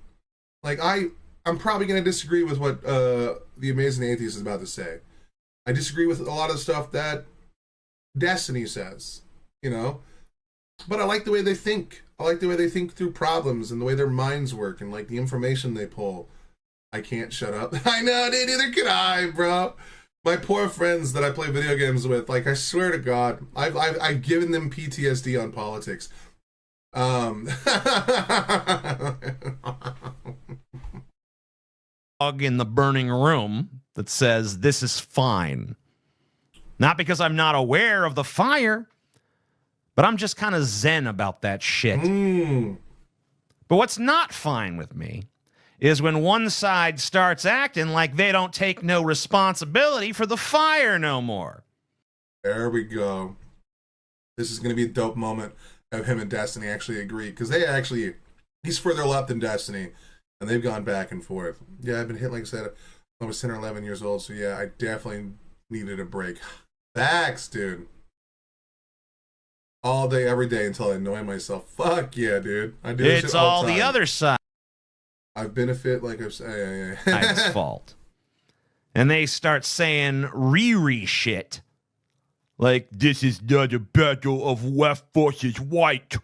Like, I'm probably going to disagree with what the Amazing Atheist is about to say. I disagree with a lot of stuff that Destiny says, you know? But I like the way they think. I like the way they think through problems and the way their minds work and, like, the information they pull. I can't shut up. I know, dude, neither can I, bro. My poor friends that I play video games with, like, I swear to God, I've given them PTSD on politics. In the burning room that says this is fine. Not because I'm not aware of the fire, but I'm just kind of zen about that shit. But what's not fine with me is when one side starts acting like they don't take no responsibility for the fire no more. There we go. This is going to be a dope moment of him and Destiny actually agree, because he's further left than Destiny, and they've gone back and forth. Yeah, I've been hit, like I said, I was 10 or 11 years old, so yeah, I definitely needed a break. Facts, dude. All day, every day until I annoy myself. Fuck yeah, dude. I do this It's shit all all the the time. other side. I've benefit, like I've said. Side's fault. And they start saying Riri shit. Like, this is not a battle of left versus right.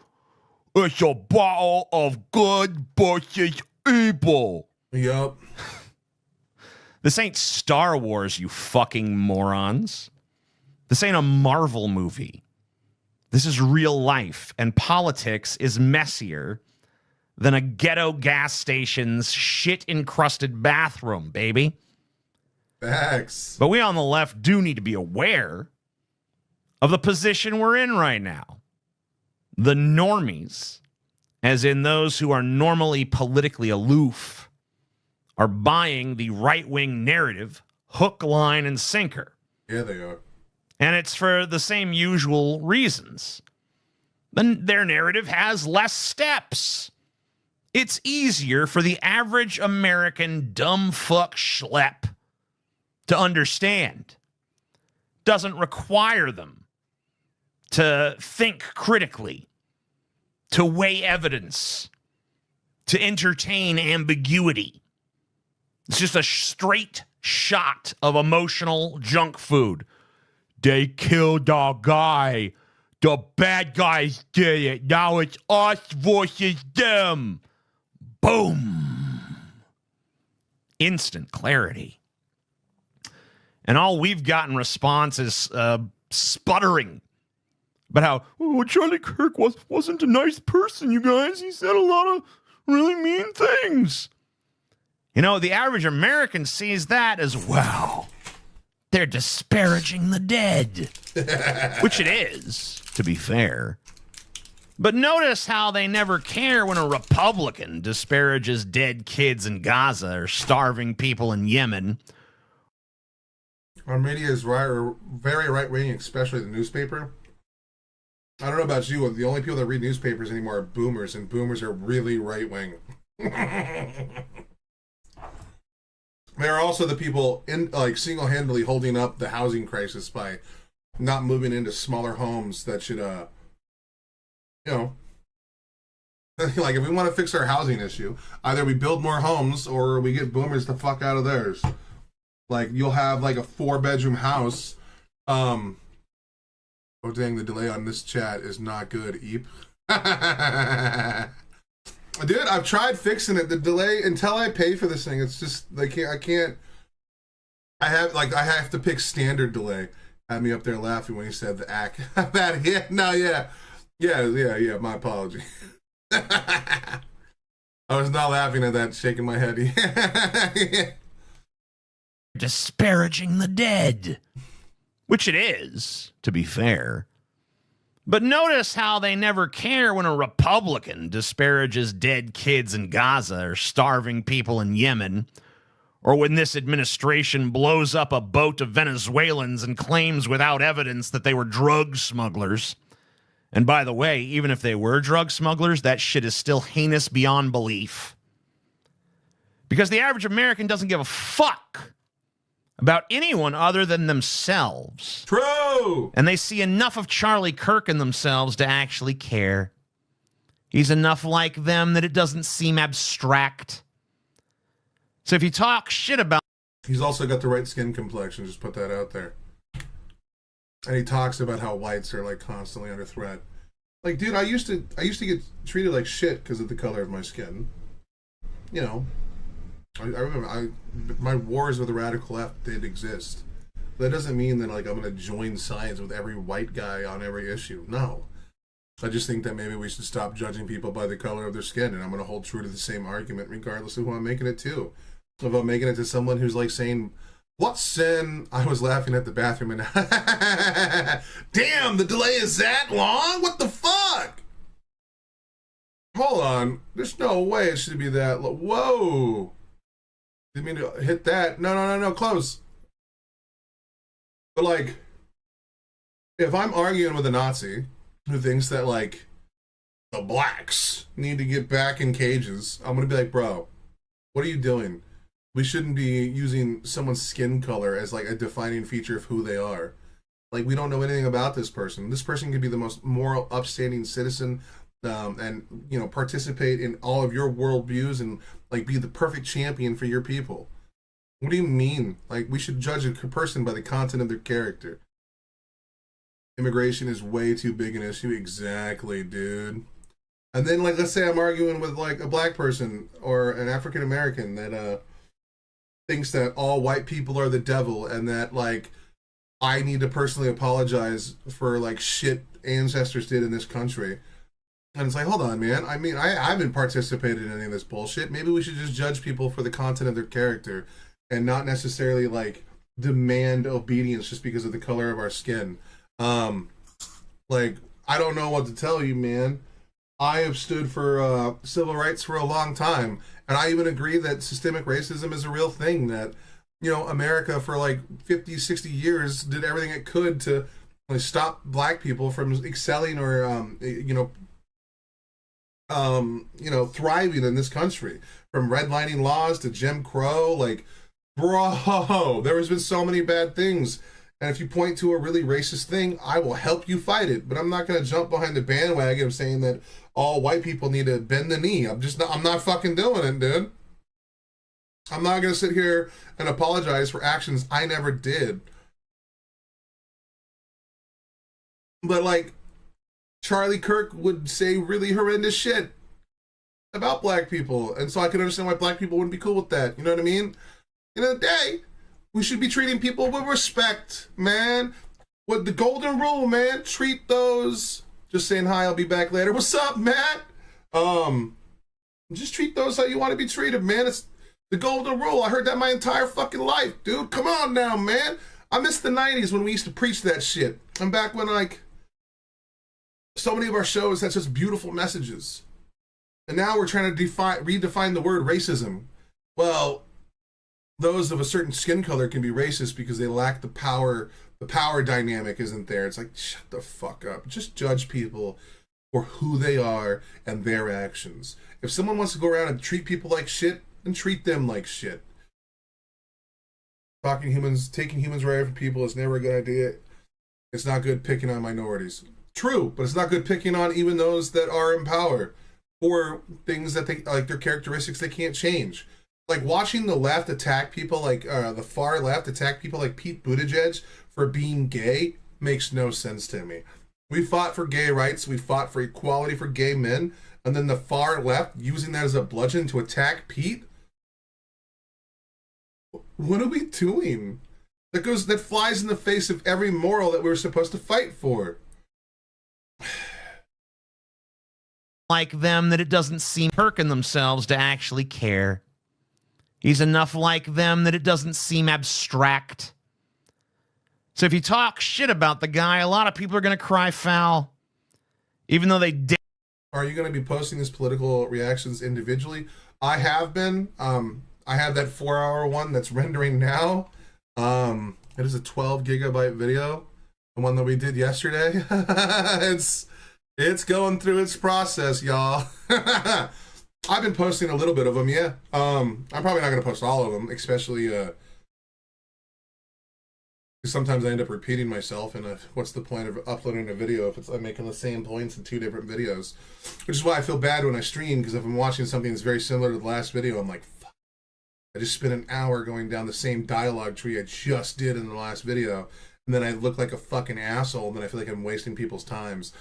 It's a battle of good versus evil. Yup. This ain't Star Wars, you fucking morons. This ain't a Marvel movie. This is real life, and politics is messier than a ghetto gas station's shit-encrusted bathroom, baby. Facts. But we on the left do need to be aware of the position we're in right now. The normies, as in those who are normally politically aloof, are buying the right-wing narrative hook, line, and sinker. Yeah, they are. And it's for the same usual reasons. Then their narrative has less steps. It's easier for the average American dumb fuck schlep to understand. Doesn't require them to think critically, to weigh evidence, to entertain ambiguity. It's just a straight shot of emotional junk food. They killed our guy. The bad guys did it. Now it's us versus them. Boom. Instant clarity. And all we've got in response is sputtering about how, oh, Charlie Kirk wasn't a nice person, you guys. He said a lot of really mean things. You know, the average American sees that as, well, they're disparaging the dead. Which it is, to be fair. But notice how they never care when a Republican disparages dead kids in Gaza or starving people in Yemen. Our media is very right-wing, especially the newspaper. I don't know about you, but the only people that read newspapers anymore are boomers, and boomers are really right-wing. They're also the people single-handedly holding up the housing crisis by not moving into smaller homes that should, like, if we want to fix our housing issue, either we build more homes or we get boomers the fuck out of theirs. Like, you'll have, like, a 4-bedroom house. Oh, dang, the delay on this chat is not good, Eep. Dude, I've tried fixing it. The delay, until I pay for this thing, it's just, I have to pick standard delay. Had me up there laughing when he said the act. Yeah, my apology. I was not laughing at that, shaking my head. Disparaging the dead. Which it is, to be fair. But notice how they never care when a Republican disparages dead kids in Gaza or starving people in Yemen, or when this administration blows up a boat of Venezuelans and claims without evidence that they were drug smugglers. And by the way, even if they were drug smugglers, that shit is still heinous beyond belief. Because the average American doesn't give a fuck about anyone other than themselves. True. And they see enough of Charlie Kirk in themselves to actually care. He's enough like them that it doesn't seem abstract. So if you talk shit about... He's also got the right skin complexion, just put that out there. And he talks about how whites are like constantly under threat. Like, dude, I used to get treated like shit because of the color of my skin. You know, I remember my wars with the radical left did exist. That doesn't mean that like I'm gonna join sides with every white guy on every issue. No. I just think that maybe we should stop judging people by the color of their skin, and I'm gonna hold true to the same argument regardless of who I'm making it to. If I'm making it to someone who's like saying, "What sin?" I was laughing at the bathroom and damn, the delay is that long? What the fuck? Hold on. There's no way it should be that low. Whoa. Didn't mean to hit that. No, close. But like, if I'm arguing with a Nazi who thinks that like the blacks need to get back in cages, I'm gonna be like, bro, what are you doing? We shouldn't be using someone's skin color as like a defining feature of who they are. Like, we don't know anything about this person. This person could be the most moral, upstanding citizen, and you know, participate in all of your worldviews and like be the perfect champion for your people. What do you mean? Like, we should judge a person by the content of their character. Immigration is way too big an issue. Exactly, dude. And then like, let's say I'm arguing with like a black person or an African American that thinks that all white people are the devil and that like I need to personally apologize for like shit ancestors did in this country. And it's like, hold on, man. I mean, I haven't participated in any of this bullshit. Maybe we should just judge people for the content of their character and not necessarily like demand obedience just because of the color of our skin. Like, I don't know what to tell you, man. I have stood for civil rights for a long time, and I even agree that systemic racism is a real thing, that, you know, America for like 50, 60 years did everything it could to like, stop black people from excelling or, thriving in this country. From redlining laws to Jim Crow, like, bro, there has been so many bad things. And if you point to a really racist thing, I will help you fight it. But I'm not going to jump behind the bandwagon of saying that all white people need to bend the knee. I'm not fucking doing it, dude. I'm not going to sit here and apologize for actions I never did. But like, Charlie Kirk would say really horrendous shit about black people. And so I can understand why black people wouldn't be cool with that. You know what I mean? End of the day, we should be treating people with respect, man. With the golden rule, man. Treat those. Just saying hi, I'll be back later. What's up, Matt? Just treat those how you want to be treated, man. It's the golden rule. I heard that my entire fucking life, dude. Come on now, man. I miss the 90s when we used to preach that shit. I'm back when, like, so many of our shows had such beautiful messages. And now we're trying to redefine the word racism. Well, those of a certain skin color can be racist because they lack the power. The power dynamic isn't there. It's like, shut the fuck up. Just judge people for who they are and their actions. If someone wants to go around and treat people like shit, then treat them like shit. Taking humans away from people is never a good idea. It's not good picking on minorities. True, but it's not good picking on even those that are in power for things that they like, their characteristics they can't change. Like watching the left attack people like the far left attack people like Pete Buttigieg for being gay makes no sense to me. We fought for gay rights, we fought for equality for gay men, and then the far left using that as a bludgeon to attack Pete? What are we doing? That flies in the face of every moral that we were supposed to fight for. Like them that it doesn't seem Kirk in themselves to actually care. He's enough like them that it doesn't seem abstract. So if you talk shit about the guy, a lot of people are going to cry foul. Even though they did. Are you going to be posting these political reactions individually? I have been. I have that 4-hour one that's rendering now. It is a 12 gigabyte video. The one that we did yesterday. It's going through its process, y'all. I've been posting a little bit of them, yeah. I'm probably not going to post all of them, especially sometimes I end up repeating myself, and what's the point of uploading a video if I'm making the same points in 2 different videos? Which is why I feel bad when I stream, because if I'm watching something that's very similar to the last video, I'm like, fuck. I just spent an hour going down the same dialogue tree I just did in the last video, and then I look like a fucking asshole, and then I feel like I'm wasting people's times.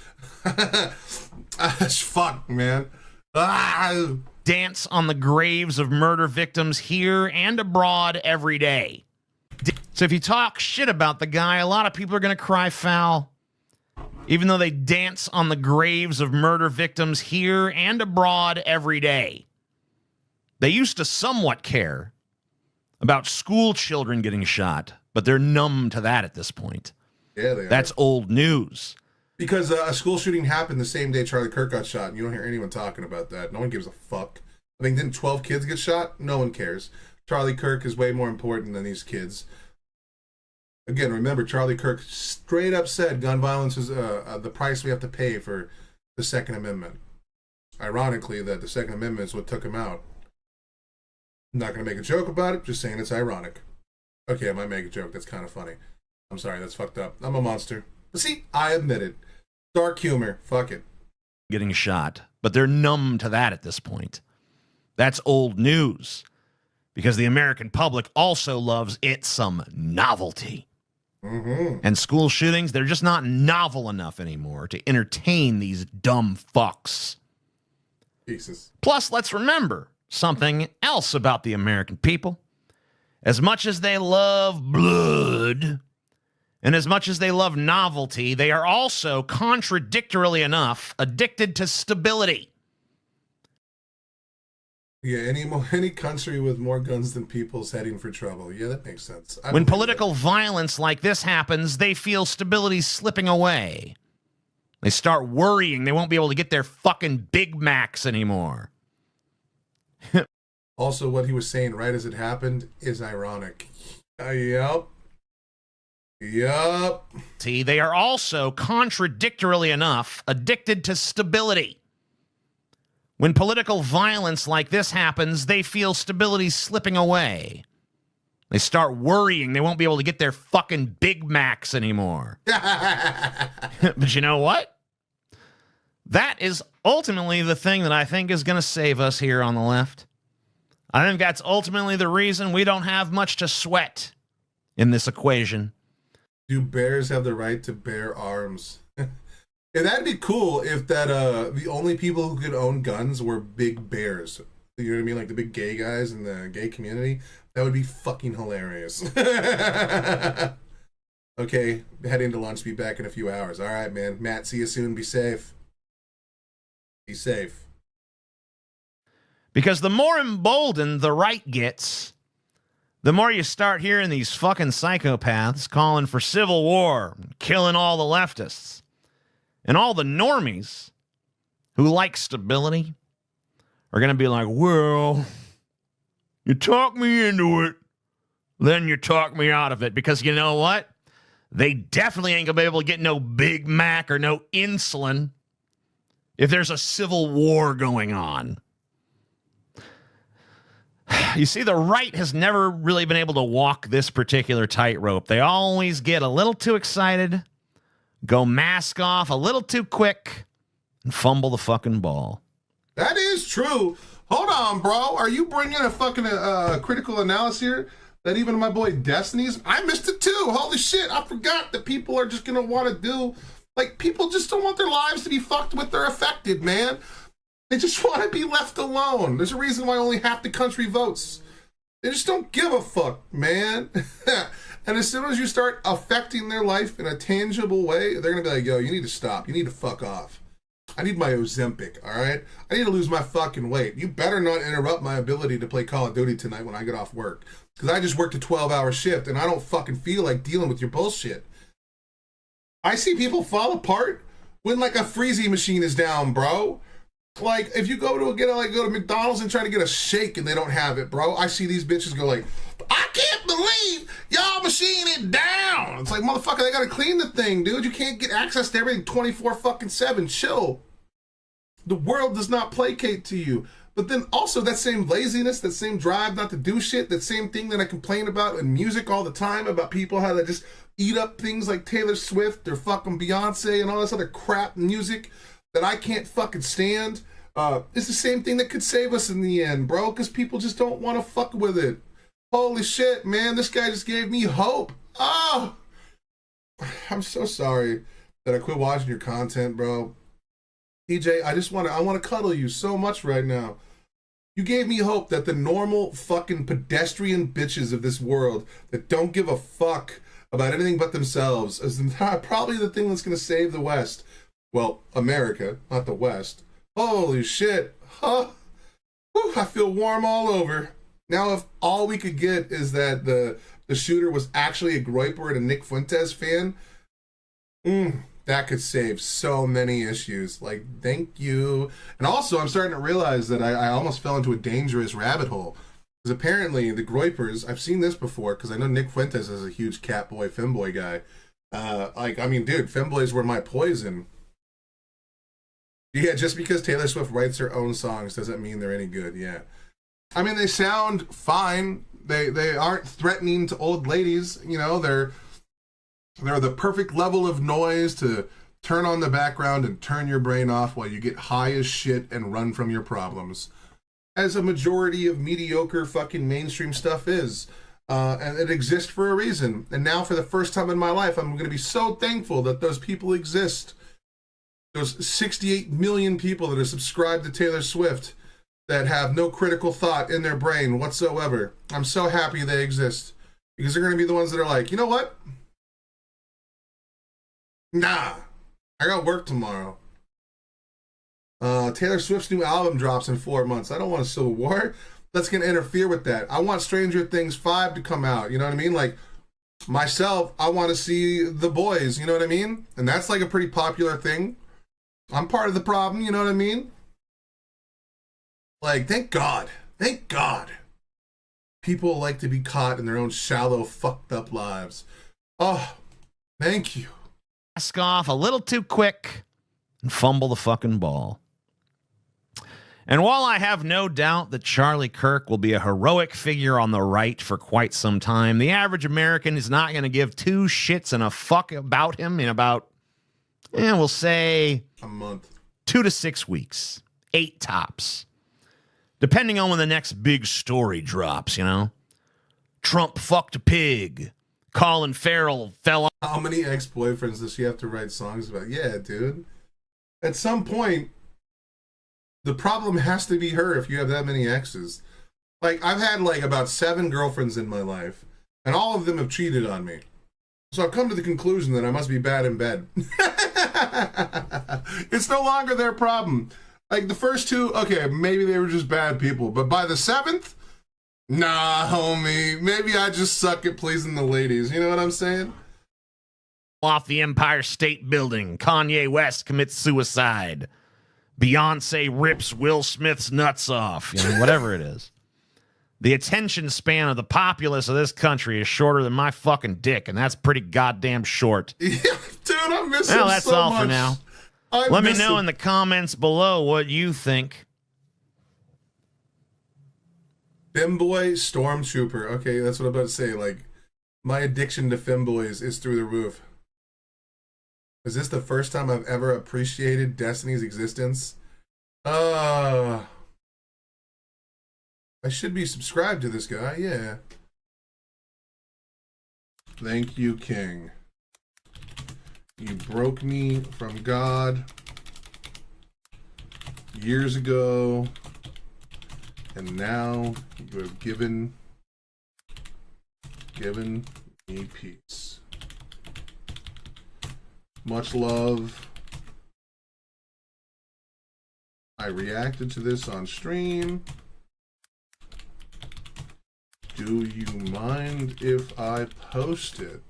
Fuck, man. Ah! Dance on the graves of murder victims here and abroad every day. So if you talk shit about the guy, a lot of people are going to cry foul. Even though they dance on the graves of murder victims here and abroad every day. They used to somewhat care about school children getting shot, but they're numb to that at this point. Yeah, they are. That's old news. Because a school shooting happened the same day Charlie Kirk got shot, and you don't hear anyone talking about that. No one gives a fuck. I mean, didn't 12 kids get shot? No one cares. Charlie Kirk is way more important than these kids. Again, remember, Charlie Kirk straight up said gun violence is the price we have to pay for the Second Amendment. Ironically, that the Second Amendment is what took him out. I'm not going to make a joke about it, just saying it's ironic. Okay, I might make a joke. That's kind of funny. I'm sorry, that's fucked up. I'm a monster. But see, I admit it. Dark humor. Fuck it. Getting shot, but they're numb to that at this point. That's old news. Because the American public also loves it some novelty. Mm-hmm. And school shootings, they're just not novel enough anymore to entertain these dumb fucks. Jesus. Plus, let's remember something else about the American people. As much as they love blood, and as much as they love novelty, they are also, contradictorily enough, addicted to stability. Yeah, any country with more guns than people is heading for trouble. Yeah, that makes sense. When political violence like this happens, they feel stability slipping away. They start worrying they won't be able to get their fucking Big Macs anymore. Also, what he was saying right as it happened is ironic. Yup. See, they are also, contradictorily enough, addicted to stability. When political violence like this happens, they feel stability slipping away. They start worrying they won't be able to get their fucking Big Macs anymore. But you know what? That is ultimately the thing that I think is going to save us here on the left. I think that's ultimately the reason we don't have much to sweat in this equation. Do bears have the right to bear arms? Yeah, that'd be cool if that the only people who could own guns were big bears. You know what I mean? Like the big gay guys in the gay community. That would be fucking hilarious. Okay, heading to lunch. Be back in a few hours. All right, man. Matt, see you soon. Be safe. Be safe. Because the more emboldened the right gets, the more you start hearing these fucking psychopaths calling for civil war, killing all the leftists. And all the normies who like stability are going to be like, well, you talk me into it, then you talk me out of it. Because you know what? They definitely ain't going to be able to get no Big Mac or no insulin if there's a civil war going on. You see, the right has never really been able to walk this particular tightrope. They always get a little too excited, go mask off a little too quick, and fumble the fucking ball. That is true. Hold on, bro. Are you bringing a fucking critical analysis here that even my boy Destiny's? I missed it too. Holy shit. I forgot that people are just going to want to do, like, people just don't want their lives to be fucked with. They're affected, man. They just want to be left alone. There's a reason why only half the country votes. They just don't give a fuck, man. And as soon as you start affecting their life in a tangible way, they're going to be like, yo, you need to stop. You need to fuck off. I need my Ozempic, all right? I need to lose my fucking weight. You better not interrupt my ability to play Call of Duty tonight when I get off work. Because I just worked a 12-hour shift, and I don't fucking feel like dealing with your bullshit. I see people fall apart when, like, a freezy machine is down, bro. Like, if you go to McDonald's and try to get a shake and they don't have it, bro, I see these bitches go like, I can't believe y'all machine it down. It's like, motherfucker, they gotta clean the thing, dude. You can't get access to everything 24 fucking 7. Chill. The world does not placate to you. But then also that same laziness, that same drive not to do shit, that same thing that I complain about in music all the time about people, how they just eat up things like Taylor Swift or fucking Beyonce and all this other crap music that I can't fucking stand. It's the same thing that could save us in the end, bro, because people just don't want to fuck with it. Holy shit, man, this guy just gave me hope. Oh, I'm so sorry that I quit watching your content, bro. EJ, I want to cuddle you so much right now. You gave me hope that the normal fucking pedestrian bitches of this world that don't give a fuck about anything but themselves is probably the thing that's going to save the West. Well, America, not the West. Holy shit. Huh? Whew, I feel warm all over. Now, if all we could get is that the shooter was actually a Groiper and a Nick Fuentes fan, that could save so many issues. Like, thank you. And also, I'm starting to realize that I almost fell into a dangerous rabbit hole. Because apparently, the Groipers, I've seen this before, because I know Nick Fuentes is a huge Catboy, Femboy guy. Dude, Femboys were my poison. Yeah, just because Taylor Swift writes her own songs doesn't mean they're any good, yeah. I mean, they sound fine. They aren't threatening to old ladies. You know, they're the perfect level of noise to turn on the background and turn your brain off while you get high as shit and run from your problems. As a majority of mediocre fucking mainstream stuff is. And it exists for a reason. And now for the first time in my life, I'm going to be so thankful that those people exist. Those 68 million people that are subscribed to Taylor Swift that have no critical thought in their brain whatsoever. I'm so happy they exist. Because they're going to be the ones that are like, you know what? Nah, I got work tomorrow. Taylor Swift's new album drops in 4 months. I don't want a civil war. That's going to interfere with that. I want Stranger Things 5 to come out. You know what I mean? Like, myself, I want to see The Boys. You know what I mean? And that's like a pretty popular thing. I'm part of the problem. You know what I mean? Like, thank God. Thank God. People like to be caught in their own shallow, fucked up lives. Oh, thank you. Mask off a little too quick and fumble the fucking ball. And while I have no doubt that Charlie Kirk will be a heroic figure on the right for quite some time, the average American is not going to give two shits and a fuck about him in about, we'll say, a month. 2 to 6 weeks. 8 tops. Depending on when the next big story drops, you know? Trump fucked a pig. Colin Farrell fell off. How many ex-boyfriends does she have to write songs about? Yeah, dude. At some point, the problem has to be her if you have that many exes. Like, I've had like about 7 girlfriends in my life, and all of them have cheated on me. So I've come to the conclusion that I must be bad in bed. It's no longer their problem. Like, the first 2, okay, maybe they were just bad people, but by the 7th, nah, homie, maybe I just suck at pleasing the ladies. You know what I'm saying? Off the Empire State Building. Kanye West commits suicide. Beyonce rips Will Smith's nuts off. You know, whatever it is. The attention span of the populace of this country is shorter than my fucking dick, and that's pretty goddamn short. Yeah, dude, I miss him well, that's so all much. for now. Let me know in the comments below what you think. Femboy Stormtrooper. Okay, that's what I'm about to say. Like, my addiction to femboys is through the roof. Is this the first time I've ever appreciated Destiny's existence? I should be subscribed to this guy, yeah. Thank you, King. You broke me from God years ago, and now you have given me peace. Much love. I reacted to this on stream. Do you mind if I post it?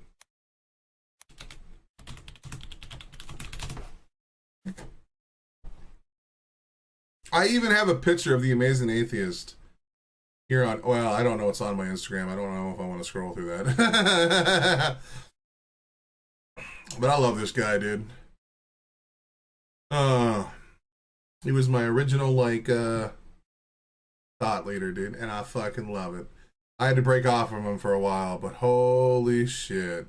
I even have a picture of the Amazing Atheist here on, well, I don't know what's on my Instagram. I don't know if I want to scroll through that. But I love this guy, dude. He was my original, like, thought leader, dude, and I fucking love it. I had to break off from him for a while, but holy shit.